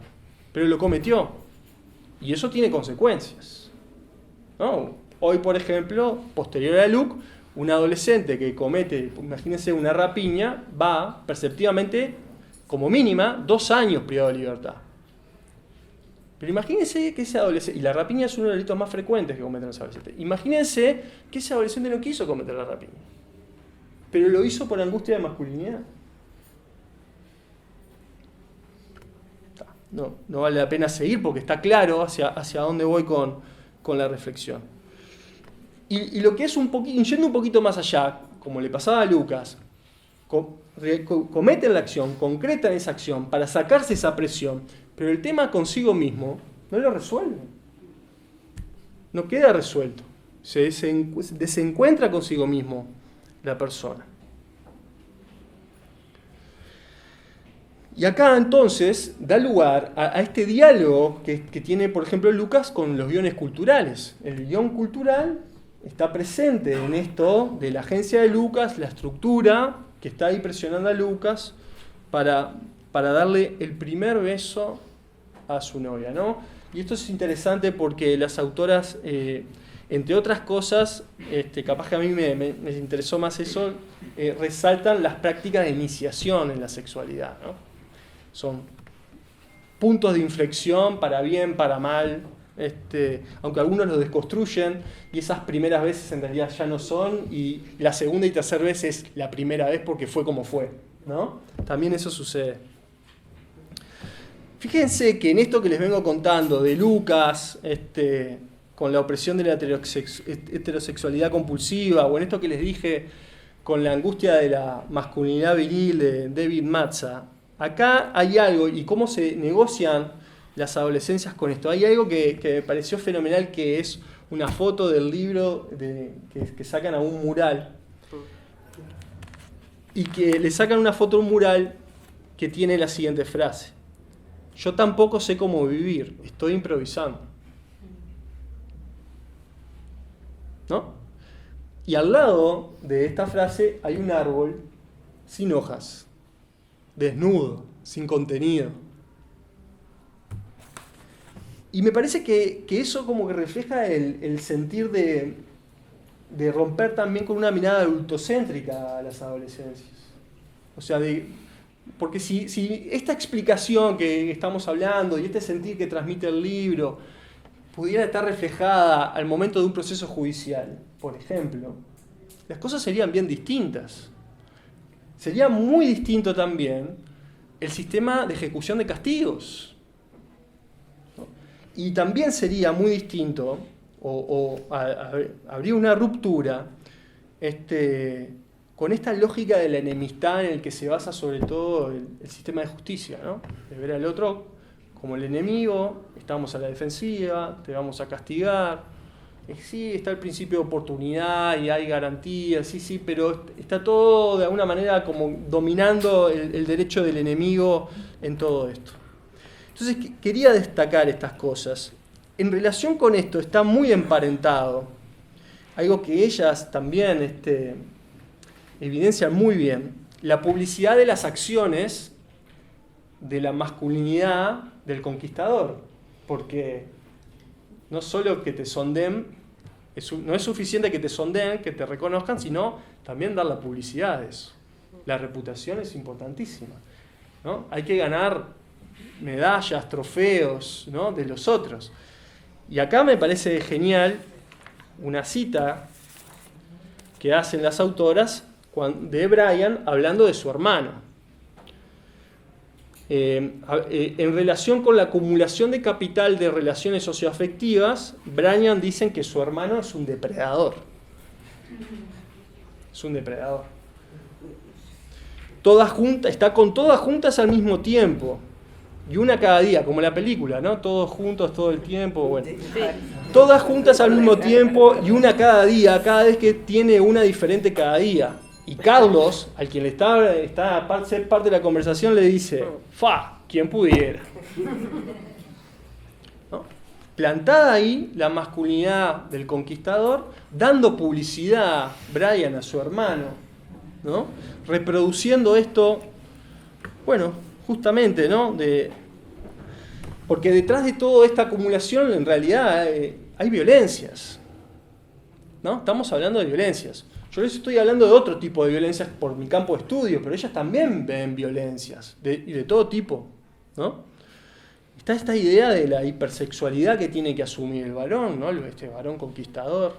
pero lo cometió. Y eso tiene consecuencias, ¿no? Hoy, por ejemplo, posterior a Luke, un adolescente que comete, imagínense, una rapiña, va perceptivamente, como mínima, 2 años privado de libertad. Pero imagínense que ese adolescente, y la rapiña es uno de los delitos más frecuentes que cometen los adolescentes, imagínense que ese adolescente no quiso cometer la rapiña, pero lo hizo por angustia de masculinidad. No vale la pena seguir porque está claro hacia dónde voy con la reflexión. Y lo que es yendo un poquito más allá, como le pasaba a Lucas, cometen la acción, concretan esa acción para sacarse esa presión, pero el tema consigo mismo no lo resuelve. No queda resuelto. Se desencuentra consigo mismo la persona. Y acá entonces da lugar a este diálogo que tiene, por ejemplo, Lucas con los guiones culturales. El guión cultural está presente en esto de la agencia de Lucas, la estructura que está ahí presionando a Lucas para darle el primer beso a su novia, ¿no? Y esto es interesante porque las autoras, entre otras cosas, capaz que a mí me interesó más eso, resaltan las prácticas de iniciación en la sexualidad, ¿no? Son puntos de inflexión para bien, para mal, aunque algunos lo desconstruyen y esas primeras veces en realidad ya no son, y la segunda y tercera vez es la primera vez porque fue como fue, ¿no? También eso sucede. Fíjense que en esto que les vengo contando de Lucas, con la opresión de la heterosexualidad compulsiva, o en esto que les dije con la angustia de la masculinidad viril de David Matza, acá hay algo, y cómo se negocian las adolescencias con esto. Hay algo que me pareció fenomenal, que es una foto del libro que sacan a un mural. Y que le sacan una foto a un mural que tiene la siguiente frase: yo tampoco sé cómo vivir, estoy improvisando. ¿No? Y al lado de esta frase hay un árbol sin hojas, desnudo, sin contenido. Y me parece que eso como que refleja el sentir de romper también con una mirada adultocéntrica a las adolescencias. O sea, porque si esta explicación que estamos hablando y este sentir que transmite el libro pudiera estar reflejada al momento de un proceso judicial, por ejemplo, las cosas serían bien distintas. Sería muy distinto también el sistema de ejecución de castigos. Y también sería muy distinto, habría una ruptura con esta lógica de la enemistad en el que se basa sobre todo el sistema de justicia, ¿no? De ver al otro como el enemigo, estamos a la defensiva, te vamos a castigar. Sí, está el principio de oportunidad y hay garantías, sí, pero está todo de alguna manera como dominando el derecho del enemigo en todo esto. Entonces quería destacar estas cosas. En relación con esto está muy emparentado algo que ellas también evidencian muy bien: la publicidad de las acciones de la masculinidad del conquistador. Porque No solo que te sondeen, no es suficiente que te sondeen, que te reconozcan, sino también dar la publicidad de eso. La reputación es importantísima, ¿no? Hay que ganar medallas, trofeos, ¿no?, de los otros. Y acá me parece genial una cita que hacen las autoras de Brian hablando de su hermano. En relación con la acumulación de capital de relaciones socioafectivas, Brian dicen que su hermano es un depredador. Es un depredador. Está con todas juntas al mismo tiempo. Y una cada día, como la película, ¿no? Todos juntos todo el tiempo. Bueno. Todas juntas al mismo tiempo y una cada día, cada vez que tiene una diferente cada día. Y Carlos, al quien le está a ser parte de la conversación, le dice, quien pudiera. ¿No? Plantada ahí la masculinidad del conquistador, dando publicidad Brian a su hermano, ¿no? Reproduciendo esto, bueno, justamente, ¿no? Porque detrás de toda esta acumulación, en realidad, hay violencias, ¿no? Estamos hablando de violencias. Yo les estoy hablando de otro tipo de violencias por mi campo de estudio, pero ellas también ven violencias, y de todo tipo, ¿no? Está esta idea de la hipersexualidad que tiene que asumir el varón, ¿no? Este varón conquistador.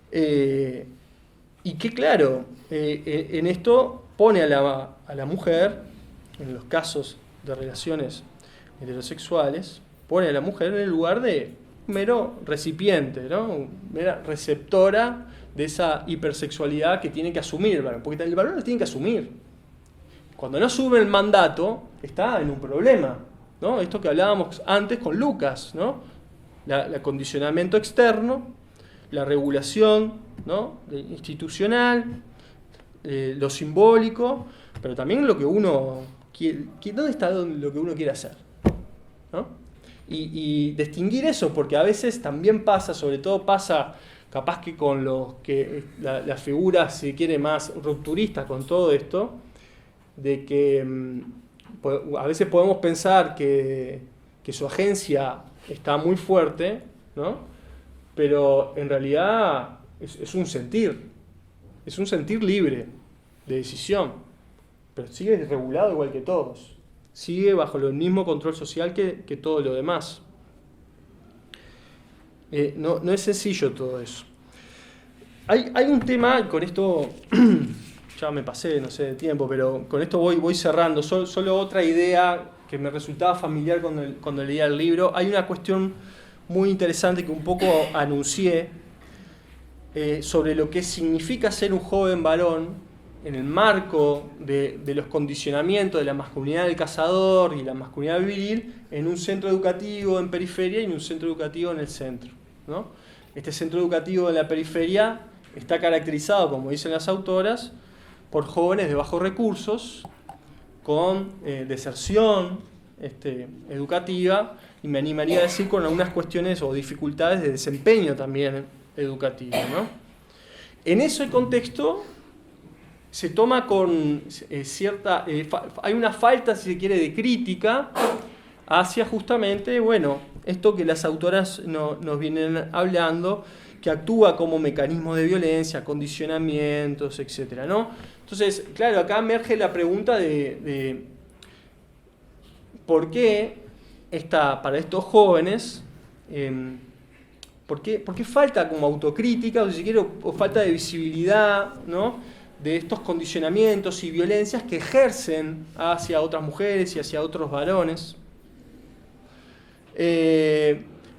Y que claro, en esto pone a la mujer, en los casos de relaciones heterosexuales, pone a la mujer en el lugar de mero recipiente, ¿no? Mera receptora de esa hipersexualidad que tiene que asumir el varón, porque el varón lo tiene que asumir. Cuando no asume el mandato, está en un problema, ¿no? Esto que hablábamos antes con Lucas, ¿no? El acondicionamiento externo, la regulación, ¿no?, institucional, lo simbólico, pero también lo que uno quiere, ¿dónde está lo que uno quiere hacer? ¿No? Y distinguir eso, porque a veces también pasa, sobre todo pasa capaz que con los que la figura, si quiere, más rupturista con todo esto, de que a veces podemos pensar que su agencia está muy fuerte, ¿no? Pero en realidad es un sentir libre de decisión, pero sigue regulado igual que todos, sigue bajo el mismo control social que todo lo demás. No es sencillo todo eso. Hay un tema, con esto ya me pasé, no sé, de tiempo, pero con esto voy cerrando. Solo otra idea que me resultaba familiar cuando leía el libro. Hay una cuestión muy interesante que un poco anuncié sobre lo que significa ser un joven varón en el marco de los condicionamientos de la masculinidad del cazador y la masculinidad viril en un centro educativo en periferia y en un centro educativo en el centro, ¿no? Este centro educativo en la periferia está caracterizado, como dicen las autoras, por jóvenes de bajos recursos, con deserción educativa, y me animaría a decir con algunas cuestiones o dificultades de desempeño también educativo, ¿no? En ese contexto se toma con cierta... hay una falta, si se quiere, de crítica hacia justamente, bueno, esto que las autoras nos vienen hablando, que actúa como mecanismo de violencia, condicionamientos, etcétera, ¿no? Entonces, claro, acá emerge la pregunta de por qué para estos jóvenes, ¿por qué falta como autocrítica, o si quiere, o falta de visibilidad, ¿no?, de estos condicionamientos y violencias que ejercen hacia otras mujeres y hacia otros varones?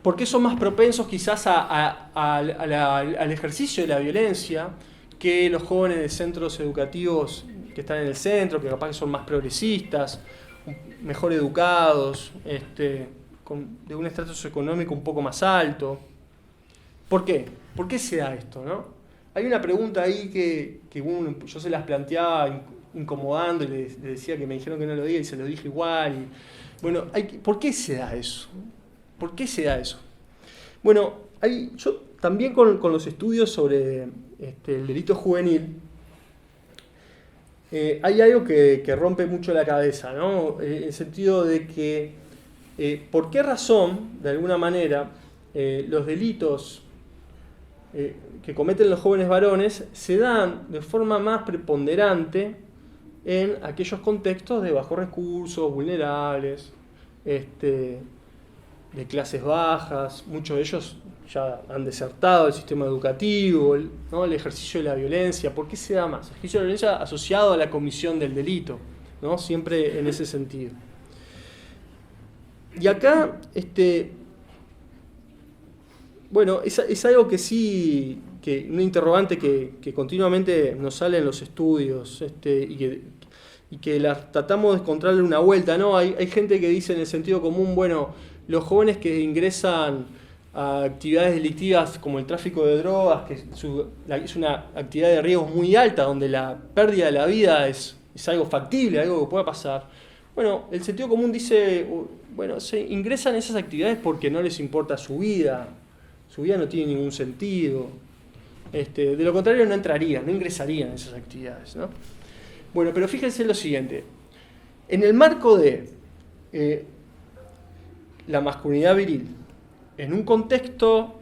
¿Por qué son más propensos quizás al ejercicio de la violencia que los jóvenes de centros educativos que están en el centro, que capaz que son más progresistas, mejor educados, de un estrato socioeconómico un poco más alto? ¿Por qué? ¿Por qué se da esto, no? Hay una pregunta ahí que yo se las planteaba incomodando y le decía que me dijeron que no lo diga y se lo dije igual. Bueno, ¿por qué se da eso? ¿Por qué se da eso? Bueno, yo también con los estudios sobre el delito juvenil, hay algo que rompe mucho la cabeza, ¿no? En el sentido de que, ¿por qué razón, de alguna manera, los delitos que cometen los jóvenes varones se dan de forma más preponderante en aquellos contextos de bajos recursos, vulnerables, de clases bajas. Muchos de ellos ya han desertado el sistema educativo, ¿no? El ejercicio de la violencia. ¿Por qué se da más? El ejercicio de la violencia asociado a la comisión del delito, ¿no? Siempre en ese sentido. Y acá, bueno, es algo que sí, que una interrogante que continuamente nos sale en los estudios, y que tratamos de encontrarle una vuelta, ¿no? Hay gente que dice en el sentido común, bueno, los jóvenes que ingresan a actividades delictivas como el tráfico de drogas, que es una actividad de riesgo muy alta, donde la pérdida de la vida es algo factible, algo que pueda pasar. Bueno, el sentido común dice, bueno, se ingresan a esas actividades porque no les importa su vida no tiene ningún sentido. De lo contrario no entrarían, no ingresarían en esas actividades, ¿no? Bueno, pero fíjense lo siguiente. En el marco de la masculinidad viril, en un contexto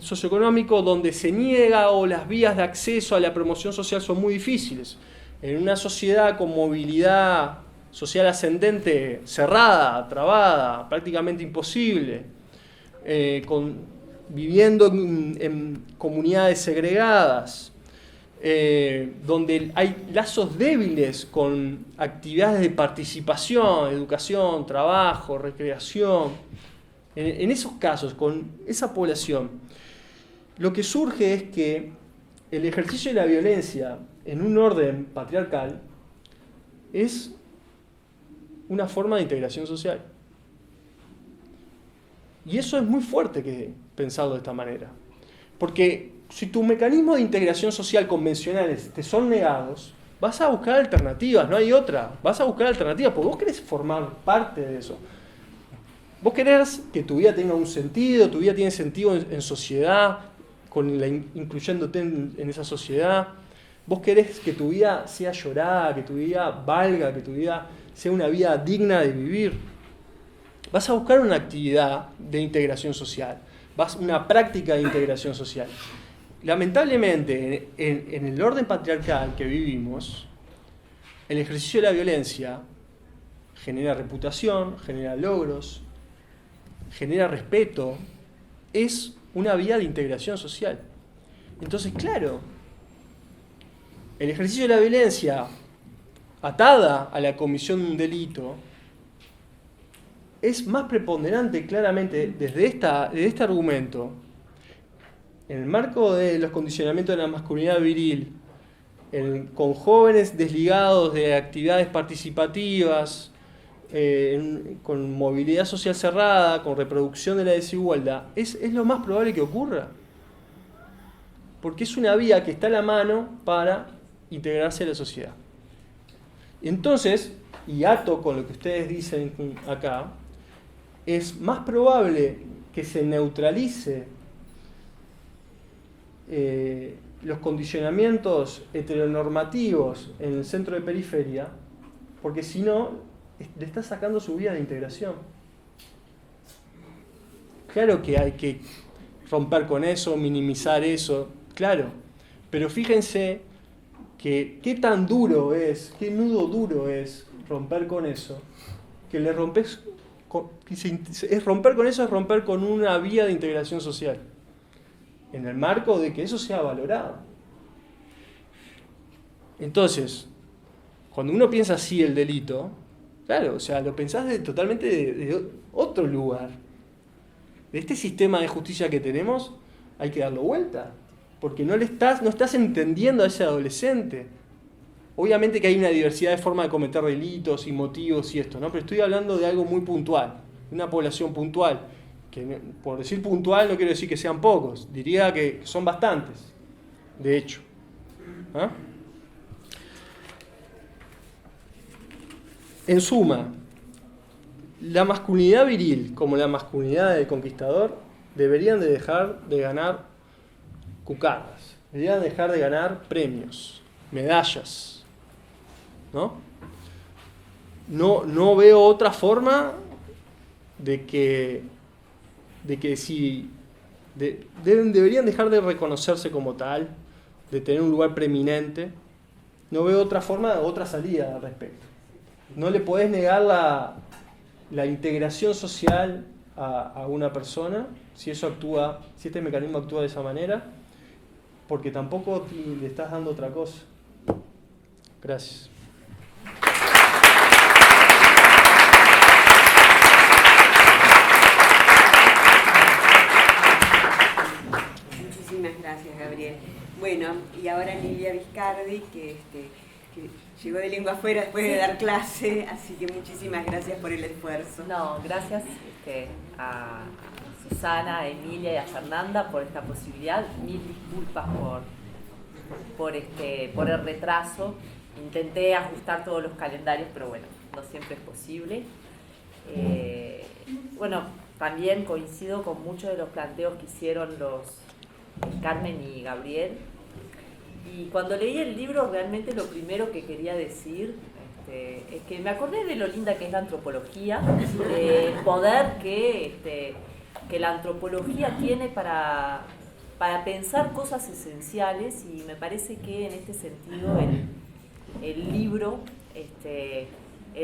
socioeconómico donde se niega o las vías de acceso a la promoción social son muy difíciles, en una sociedad con movilidad social ascendente cerrada, trabada, prácticamente imposible, viviendo en comunidades segregadas, donde hay lazos débiles con actividades de participación, educación, trabajo, recreación. En esos casos, con esa población, lo que surge es que el ejercicio de la violencia en un orden patriarcal es una forma de integración social. Y eso es muy fuerte que pensarlo de esta manera. Porque si tus mecanismos de integración social convencionales te son negados, vas a buscar alternativas, no hay otra. Vas a buscar alternativas porque vos querés formar parte de eso. Vos querés que tu vida tenga un sentido, tu vida tiene sentido en sociedad, incluyéndote en esa sociedad. Vos querés que tu vida sea llorada, que tu vida valga, que tu vida sea una vida digna de vivir. Vas a buscar una actividad de integración social, una práctica de integración social. Lamentablemente, en el orden patriarcal que vivimos, el ejercicio de la violencia genera reputación, genera logros, genera respeto, es una vía de integración social. Entonces, claro, el ejercicio de la violencia atada a la comisión de un delito es más preponderante claramente desde este argumento, en el marco de los condicionamientos de la masculinidad viril, con jóvenes desligados de actividades participativas, con movilidad social cerrada, con reproducción de la desigualdad, es lo más probable que ocurra. Porque es una vía que está a la mano para integrarse a la sociedad. Entonces, y ato con lo que ustedes dicen acá, es más probable que se neutralice los condicionamientos heteronormativos en el centro de periferia, porque si no, le está sacando su vía de integración. Claro que hay que romper con eso, minimizar eso, claro, pero fíjense que qué tan duro es, qué nudo duro es romper con eso, que le rompes romper con eso es romper con una vía de integración social, en el marco de que eso sea valorado. Entonces, cuando uno piensa así el delito, claro, o sea, lo pensás totalmente de otro lugar. De este sistema de justicia que tenemos, hay que darlo vuelta, porque no estás entendiendo a ese adolescente. Obviamente que hay una diversidad de formas de cometer delitos y motivos y esto, ¿no? Pero estoy hablando de algo muy puntual, de una población puntual, que por decir puntual no quiero decir que sean pocos, diría que son bastantes, de hecho. ¿Ah? En suma, la masculinidad viril como la masculinidad del conquistador deberían de dejar de ganar cucadas, deberían dejar de ganar premios, medallas. No veo otra forma de que si deberían dejar de reconocerse como tal, de tener un lugar preeminente. No veo otra forma, otra salida al respecto. No le podés negar la integración social a una persona si este mecanismo actúa de esa manera, porque tampoco le estás dando otra cosa. Gracias. Muchísimas gracias, Gabriel. Bueno, y ahora Lilia Viscardi, que llegó de lengua afuera después de dar clase, así que muchísimas gracias por el esfuerzo. No, gracias a Susana, a Emilia y a Fernanda por esta posibilidad. Mil disculpas por el retraso. Intenté ajustar todos los calendarios, pero bueno, no siempre es posible. Bueno, también coincido con muchos de los planteos que hicieron Carmen y Gabriel. Y cuando leí el libro, realmente lo primero que quería decir es que me acordé de lo linda que es la antropología, el poder que la antropología tiene para pensar cosas esenciales, y me parece que en este sentido el libro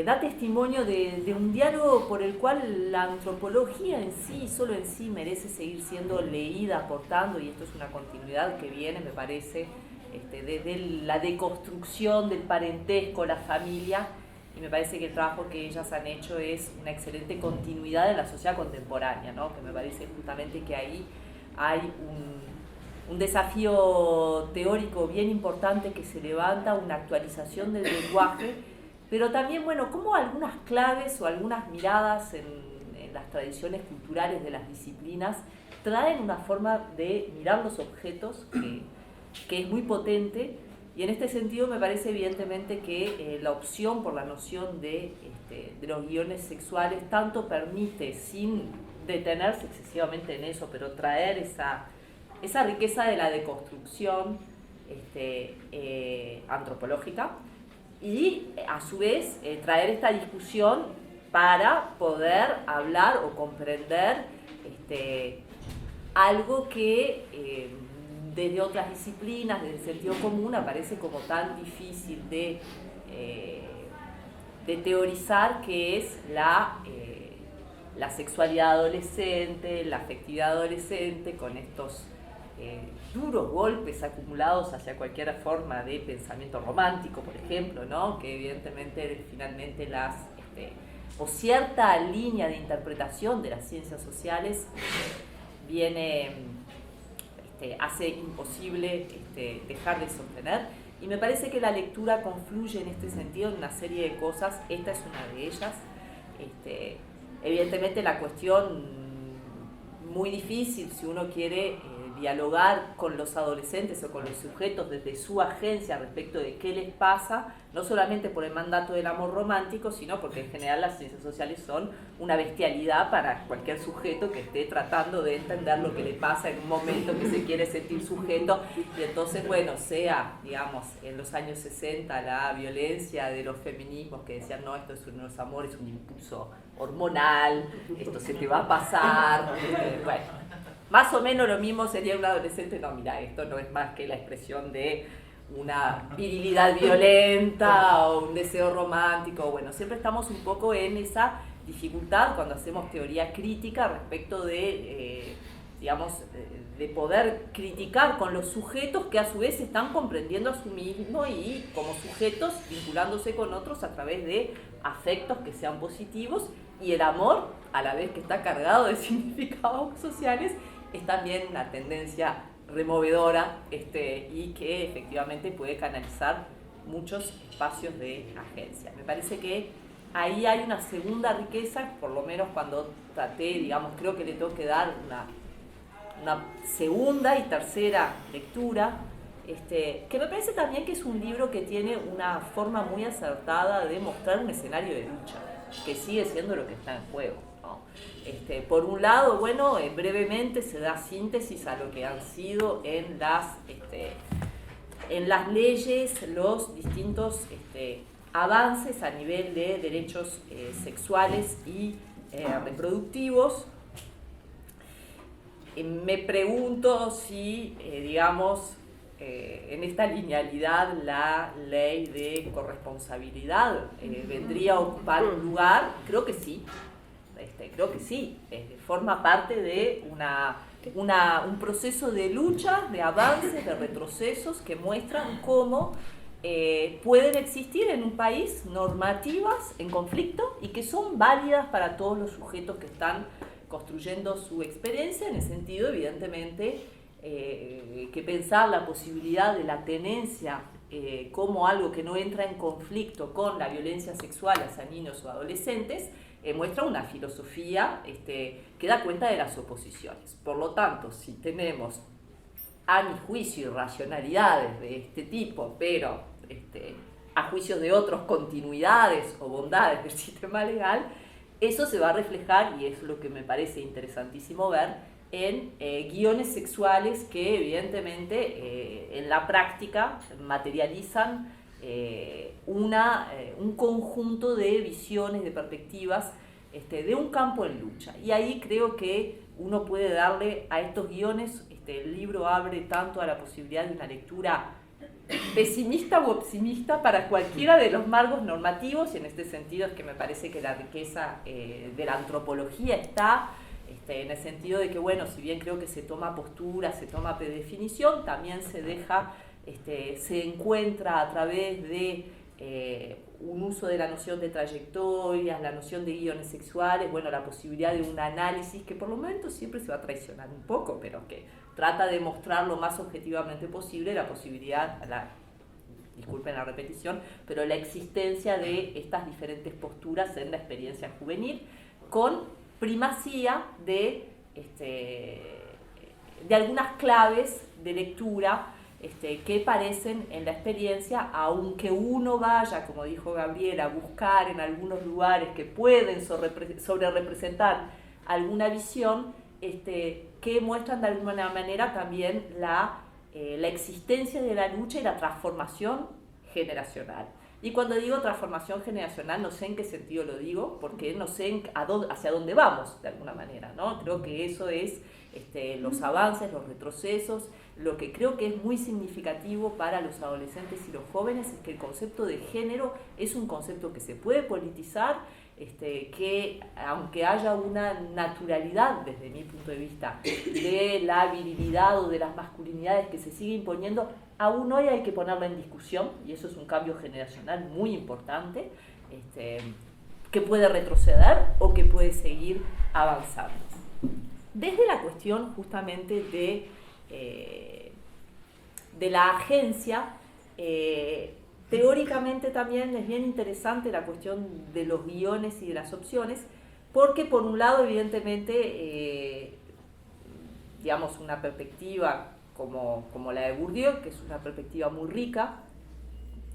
da testimonio de un diálogo por el cual la antropología en sí, solo en sí, merece seguir siendo leída, aportando, y esto es una continuidad que viene, me parece, de la deconstrucción del parentesco, la familia, y me parece que el trabajo que ellas han hecho es una excelente continuidad de la sociedad contemporánea, ¿no? Que me parece justamente que ahí hay un desafío teórico bien importante que se levanta, una actualización del lenguaje, pero también, bueno, como algunas claves o algunas miradas en las tradiciones culturales de las disciplinas traen una forma de mirar los objetos que es muy potente, y en este sentido me parece evidentemente que la opción por la noción de los guiones sexuales tanto permite, sin detenerse excesivamente en eso, pero traer esa riqueza de la deconstrucción antropológica, y a su vez traer esta discusión para poder hablar o comprender algo que desde otras disciplinas, desde el sentido común, aparece como tan difícil de teorizar, que es la sexualidad adolescente, la afectividad adolescente, con estos duros golpes acumulados hacia cualquier forma de pensamiento romántico, por ejemplo, ¿no? Que evidentemente finalmente o cierta línea de interpretación de las ciencias sociales hace imposible dejar de sostener, y me parece que la lectura confluye en este sentido en una serie de cosas. Esta es una de ellas. Evidentemente la cuestión muy difícil, si uno quiere dialogar con los adolescentes o con los sujetos desde su agencia respecto de qué les pasa, no solamente por el mandato del amor romántico, sino porque en general las ciencias sociales son una bestialidad para cualquier sujeto que esté tratando de entender lo que le pasa en un momento que se quiere sentir sujeto. Y entonces, bueno, sea, digamos, en los años 60 la violencia de los feminismos que decían, no, esto es un amor, es un impulso hormonal, esto se te va a pasar, bueno. Más o menos lo mismo sería un adolescente, no, mira, esto no es más que la expresión de una virilidad violenta o un deseo romántico. Bueno, siempre estamos un poco en esa dificultad cuando hacemos teoría crítica respecto de, de poder criticar con los sujetos que a su vez están comprendiendo a sí mismos y como sujetos vinculándose con otros a través de afectos que sean positivos, y el amor, a la vez que está cargado de significados sociales, es también una tendencia removedora y que efectivamente puede canalizar muchos espacios de agencia. Me parece que ahí hay una segunda riqueza, por lo menos cuando traté, creo que le tengo que dar una segunda y tercera lectura, que me parece también que es un libro que tiene una forma muy acertada de mostrar un escenario de lucha, que sigue siendo lo que está en juego, ¿no? Por un lado, bueno, brevemente se da síntesis a lo que han sido en las leyes los distintos avances a nivel de derechos me pregunto si, digamos, en esta linealidad la ley de corresponsabilidad vendría a ocupar un lugar. Creo que sí, forma parte de un proceso de lucha, de avances, de retrocesos que muestran cómo pueden existir en un país normativas en conflicto y que son válidas para todos los sujetos que están construyendo su experiencia, en el sentido, evidentemente, que pensar la posibilidad de la tenencia como algo que no entra en conflicto con la violencia sexual hacia niños o adolescentes, muestra una filosofía que da cuenta de las oposiciones. Por lo tanto, si tenemos, a mi juicio, irracionalidades de este tipo, pero a juicio de otros, continuidades o bondades del sistema legal, eso se va a reflejar, y es lo que me parece interesantísimo ver, en guiones sexuales que evidentemente en la práctica materializan un conjunto de visiones, de perspectivas de un campo en lucha. Y ahí creo que uno puede darle a estos guiones, el libro abre tanto a la posibilidad de una lectura pesimista u optimista para cualquiera de los marcos normativos, y en este sentido es que me parece que la riqueza de la antropología está en el sentido de que, bueno, si bien creo que se toma postura, se toma predefinición, también se deja, se encuentra a través de un uso de la noción de trayectorias, la noción de guiones sexuales, bueno, la posibilidad de un análisis que por lo menos siempre se va a traicionar un poco, pero que trata de mostrar lo más objetivamente posible la posibilidad, disculpen la repetición, pero la existencia de estas diferentes posturas en la experiencia juvenil, con primacía de algunas claves de lectura que parecen en la experiencia, aunque uno vaya, como dijo Gabriela, a buscar en algunos lugares que pueden sobre representar alguna visión, que muestran de alguna manera también la existencia de la lucha y la transformación generacional. Y cuando digo transformación generacional, no sé en qué sentido lo digo, porque no sé hacia dónde vamos, de alguna manera, ¿no? Creo que eso es los avances, los retrocesos. Lo que creo que es muy significativo para los adolescentes y los jóvenes es que el concepto de género es un concepto que se puede politizar, que aunque haya una naturalidad, desde mi punto de vista, de la virilidad o de las masculinidades que se sigue imponiendo, aún hoy hay que ponerla en discusión, y eso es un cambio generacional muy importante, que puede retroceder o que puede seguir avanzando. Desde la cuestión justamente de la agencia, teóricamente también es bien interesante la cuestión de los guiones y de las opciones, porque por un lado, evidentemente, digamos, una perspectiva como la de Bourdieu, que es una perspectiva muy rica,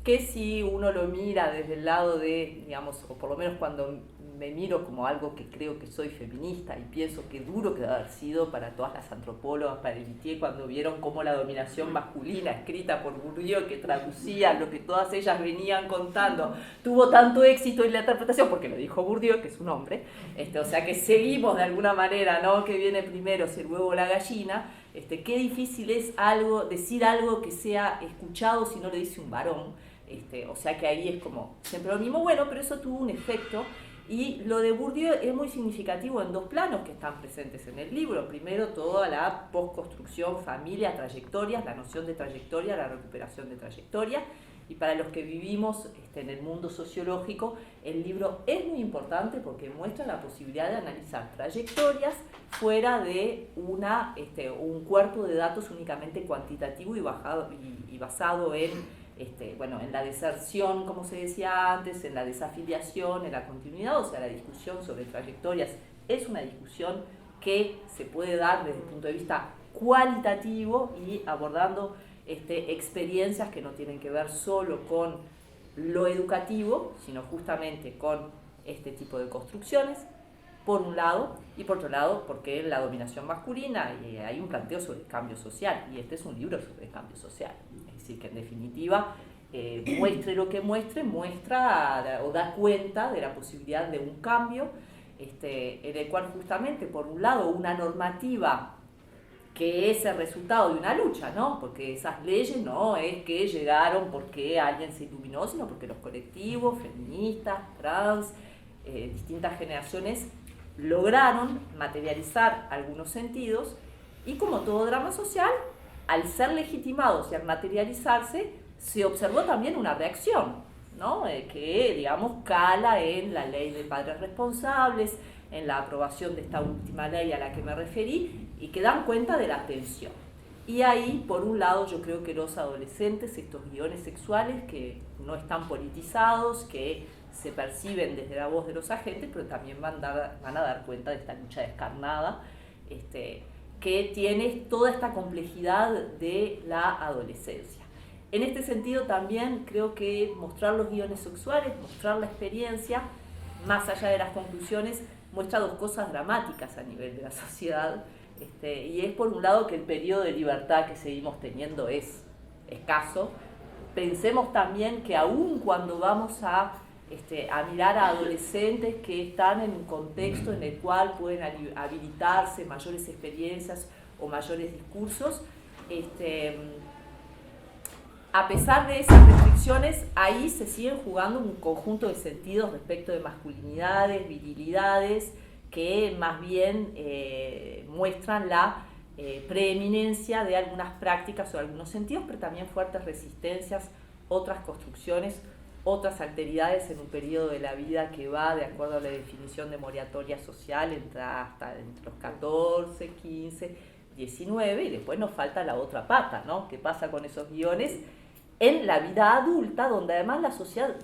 que si uno lo mira desde el lado de, digamos, o por lo menos cuando me miro como algo que creo que soy feminista y pienso que duro que debe haber sido para todas las antropólogas, para Elitier, cuando vieron cómo la dominación masculina escrita por Bourdieu, que traducía lo que todas ellas venían contando, tuvo tanto éxito en la interpretación, porque lo dijo Bourdieu, que es un hombre, o sea que seguimos de alguna manera, ¿no? Que viene primero, si el huevo o la gallina, qué difícil es decir algo que sea escuchado si no lo dice un varón, o sea que ahí es como siempre lo mismo, bueno, pero eso tuvo un efecto. Y lo de Bourdieu es muy significativo en dos planos que están presentes en el libro. Primero, toda la postconstrucción, familia, trayectorias, la noción de trayectoria, la recuperación de trayectoria. Y para los que vivimos en el mundo sociológico, el libro es muy importante porque muestra la posibilidad de analizar trayectorias fuera de un cuerpo de datos únicamente cuantitativo y basado en en la deserción, como se decía antes, en la desafiliación, en la continuidad. O sea, la discusión sobre trayectorias es una discusión que se puede dar desde el punto de vista cualitativo y abordando experiencias que no tienen que ver solo con lo educativo, sino justamente con este tipo de construcciones, por un lado, y por otro lado, porque la dominación masculina, y hay un planteo sobre el cambio social, y este es un libro sobre el cambio social. Es decir, que en definitiva, muestre lo que muestre, muestra o da cuenta de la posibilidad de un cambio, en el cual justamente, por un lado, una normativa que es el resultado de una lucha, ¿no? Porque esas leyes no es que llegaron porque alguien se iluminó, sino porque los colectivos, feministas, trans, distintas generaciones lograron materializar algunos sentidos y como todo drama social, al ser legitimados y al materializarse, se observó también una reacción, ¿no? Que, digamos, cala en la ley de padres responsables, en la aprobación de esta última ley a la que me referí, y que dan cuenta de la tensión. Y ahí, por un lado, yo creo que los adolescentes, estos guiones sexuales que no están politizados, que se perciben desde la voz de los agentes, pero también van a dar cuenta de esta lucha descarnada, que tiene toda esta complejidad de la adolescencia. En este sentido también creo que mostrar los guiones sexuales, mostrar la experiencia, más allá de las conclusiones, muestra dos cosas dramáticas a nivel de la sociedad, y es por un lado que el periodo de libertad que seguimos teniendo es escaso. Pensemos también que aún cuando vamos a mirar a adolescentes que están en un contexto en el cual pueden habilitarse mayores experiencias o mayores discursos, a pesar de esas restricciones, ahí se siguen jugando un conjunto de sentidos respecto de masculinidades, virilidades, que más bien muestran la preeminencia de algunas prácticas o algunos sentidos, pero también fuertes resistencias, otras construcciones, otras alteridades en un periodo de la vida que va, de acuerdo a la definición de moratoria social, hasta entre los 14, 15, 19, y después nos falta la otra pata, ¿no? ¿Qué pasa con esos guiones en la vida adulta, donde además la sociedad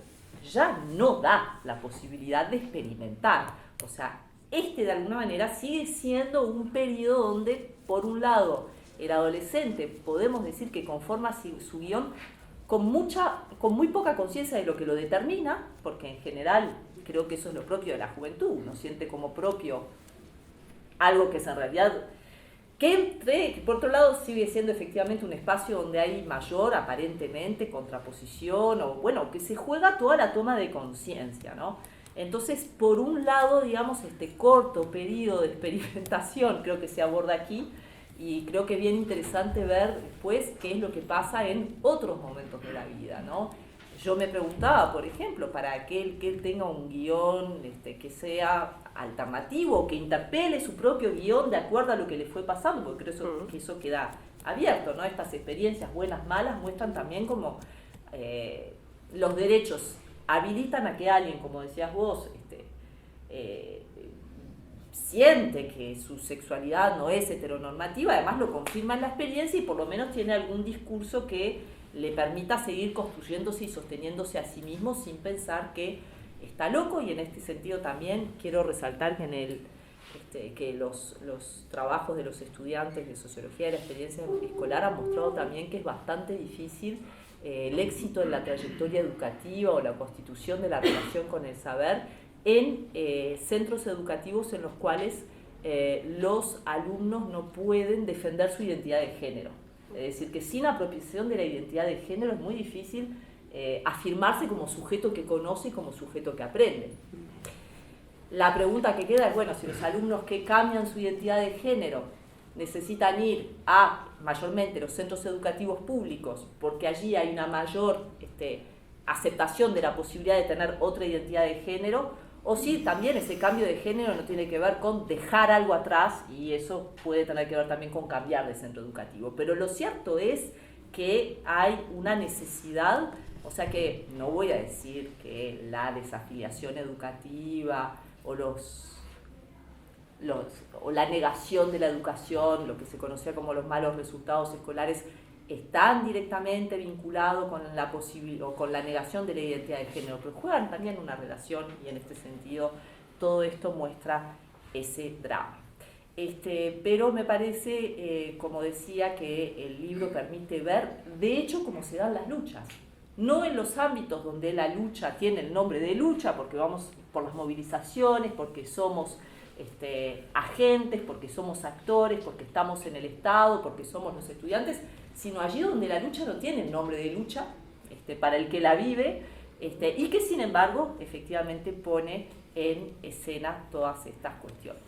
ya no da la posibilidad de experimentar? O sea, de alguna manera sigue siendo un periodo donde, por un lado, el adolescente podemos decir que conforma su guión con muy poca conciencia de lo que lo determina, porque en general creo que eso es lo propio de la juventud, uno siente como propio algo que es en realidad, que por otro lado sigue siendo efectivamente un espacio donde hay mayor, aparentemente, contraposición, o bueno, que se juega toda la toma de conciencia, ¿no? Entonces, por un lado, digamos, este corto periodo de experimentación creo que se aborda aquí, y creo que es bien interesante ver después qué es lo que pasa en otros momentos de la vida, ¿no? Yo me preguntaba, por ejemplo, para aquel que él tenga un guión que sea alternativo, que interpele su propio guión de acuerdo a lo que le fue pasando, porque creo que eso queda abierto, ¿no? Estas experiencias buenas, malas, muestran también como los derechos habilitan a que alguien, como decías vos, siente que su sexualidad no es heteronormativa, además lo confirma en la experiencia y por lo menos tiene algún discurso que le permita seguir construyéndose y sosteniéndose a sí mismo sin pensar que está loco. Y en este sentido también quiero resaltar que, que los trabajos de los estudiantes de sociología de la experiencia escolar han mostrado también que es bastante difícil el éxito en la trayectoria educativa o la constitución de la relación con el saber en centros educativos en los cuales los alumnos no pueden defender su identidad de género. Es decir, que sin apropiación de la identidad de género es muy difícil afirmarse como sujeto que conoce y como sujeto que aprende. La pregunta que queda es, bueno, si los alumnos que cambian su identidad de género necesitan ir a, mayormente, los centros educativos públicos, porque allí hay una mayor aceptación de la posibilidad de tener otra identidad de género, o si también ese cambio de género no tiene que ver con dejar algo atrás, y eso puede tener que ver también con cambiar de centro educativo. Pero lo cierto es que hay una necesidad, o sea que no voy a decir que la desafiliación educativa o la negación de la educación, lo que se conocía como los malos resultados escolares, están directamente vinculados con la negación de la identidad de género, pero juegan también una relación, y en este sentido todo esto muestra ese drama. Pero me parece, como decía, que el libro permite ver, de hecho, cómo se dan las luchas. No en los ámbitos donde la lucha tiene el nombre de lucha, porque vamos por las movilizaciones, porque somos agentes, porque somos actores, porque estamos en el Estado, porque somos los estudiantes, sino allí donde la lucha no tiene el nombre de lucha para el que la vive, y que sin embargo efectivamente pone en escena todas estas cuestiones.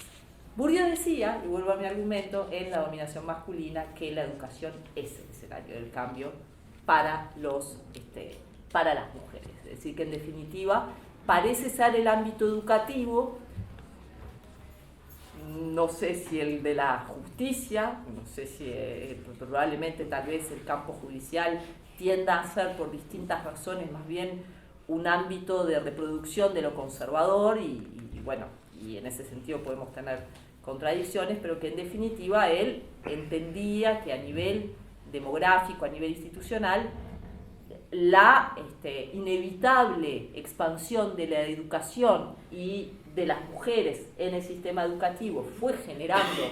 Bourdieu decía, y vuelvo a mi argumento, en La dominación masculina, que la educación es el escenario del cambio para las mujeres. Es decir, que en definitiva parece ser el ámbito educativo, no sé si el de la justicia, no sé si probablemente tal vez el campo judicial tienda a ser por distintas razones más bien un ámbito de reproducción de lo conservador y en ese sentido podemos tener contradicciones, pero que en definitiva él entendía que a nivel demográfico, a nivel institucional, la inevitable expansión de la educación y de las mujeres en el sistema educativo fue generando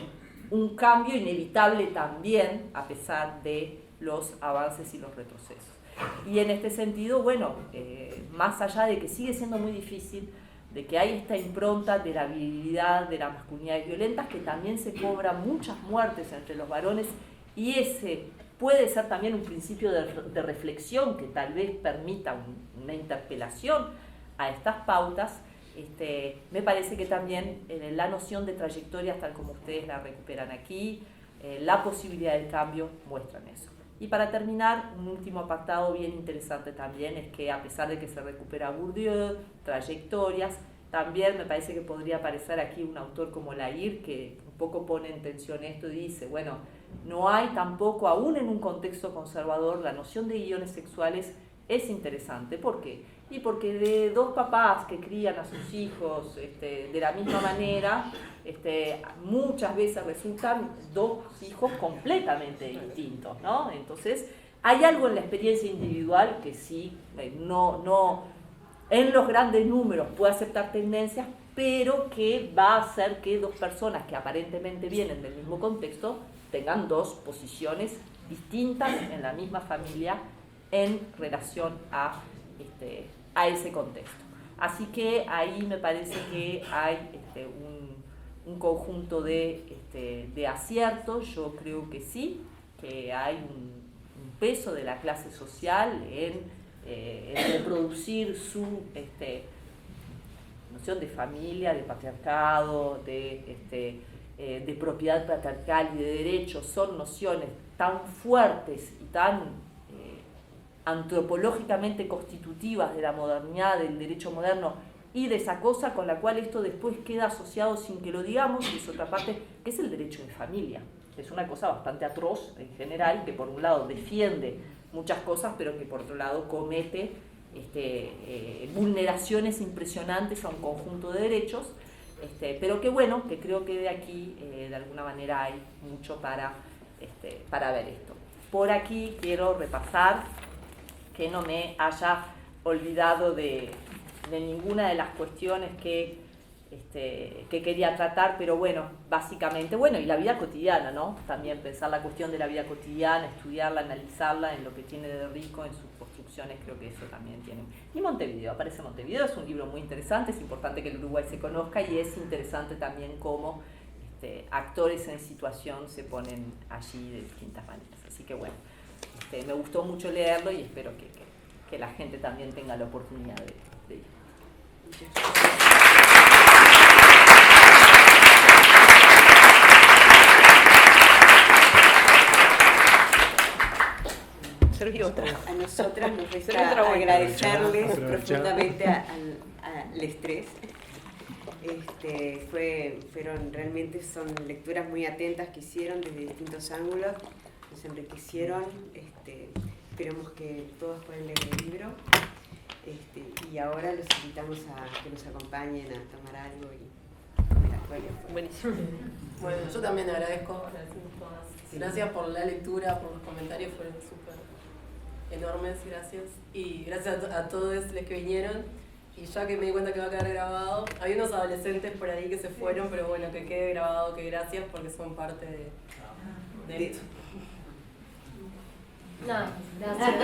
un cambio inevitable también, a pesar de los avances y los retrocesos. Y en este sentido, más allá de que sigue siendo muy difícil, de que hay esta impronta de la virilidad, de las masculinidades violentas, que también se cobran muchas muertes entre los varones, y ese puede ser también un principio de reflexión que tal vez permita una interpelación a estas pautas. Me parece que también la noción de trayectorias, tal como ustedes la recuperan aquí, la posibilidad del cambio, muestran eso. Y para terminar, un último apartado bien interesante también es que a pesar de que se recupera Bourdieu, trayectorias, también me parece que podría aparecer aquí un autor como Lair, que un poco pone en tensión esto y dice, no hay tampoco, aún en un contexto conservador, la noción de guiones sexuales es interesante. ¿Por qué? Y porque de dos papás que crían a sus hijos de la misma manera, muchas veces resultan dos hijos completamente distintos, ¿no? Entonces, hay algo en la experiencia individual que sí, no en los grandes números puede aceptar tendencias, pero que va a hacer que dos personas que aparentemente vienen del mismo contexto tengan dos posiciones distintas en la misma familia en relación a ese contexto. Así que ahí me parece que hay un conjunto de aciertos. Yo creo que sí, que hay un peso de la clase social en reproducir su noción de familia, de patriarcado, de propiedad patriarcal y de derechos. Son nociones tan fuertes y tan antropológicamente constitutivas de la modernidad, del derecho moderno y de esa cosa con la cual esto después queda asociado sin que lo digamos, y es otra parte, que es el derecho de familia. Es una cosa bastante atroz en general, que por un lado defiende muchas cosas, pero que por otro lado comete vulneraciones impresionantes a un conjunto de derechos, pero que creo que de aquí de alguna manera hay mucho para ver esto. Por aquí quiero repasar que no me haya olvidado de ninguna de las cuestiones que quería tratar, pero básicamente, y la vida cotidiana, ¿no? También pensar la cuestión de la vida cotidiana, estudiarla, analizarla en lo que tiene de rico en sus construcciones, creo que eso también tiene. Y Montevideo, aparece Montevideo, es un libro muy interesante, es importante que el Uruguay se conozca, y es interesante también cómo actores en situación se ponen allí de distintas maneras. Así que me gustó mucho leerlo y espero que la gente también tenga la oportunidad de ir. A nosotras nos resta agradecerles profundamente a los tres. Son lecturas muy atentas que hicieron desde distintos ángulos, nos enriquecieron. Esperemos que todos puedan leer el libro. Y ahora los invitamos a que nos acompañen a tomar algo y comer algo. Buenísimo. Bueno, yo también agradezco. Gracias por la lectura, por los comentarios, fueron súper enormes, gracias. Y gracias a todos los que vinieron. Y ya que me di cuenta que va a quedar grabado, había unos adolescentes por ahí que se fueron, pero que quede grabado, que gracias porque son parte de esto. No, gracias.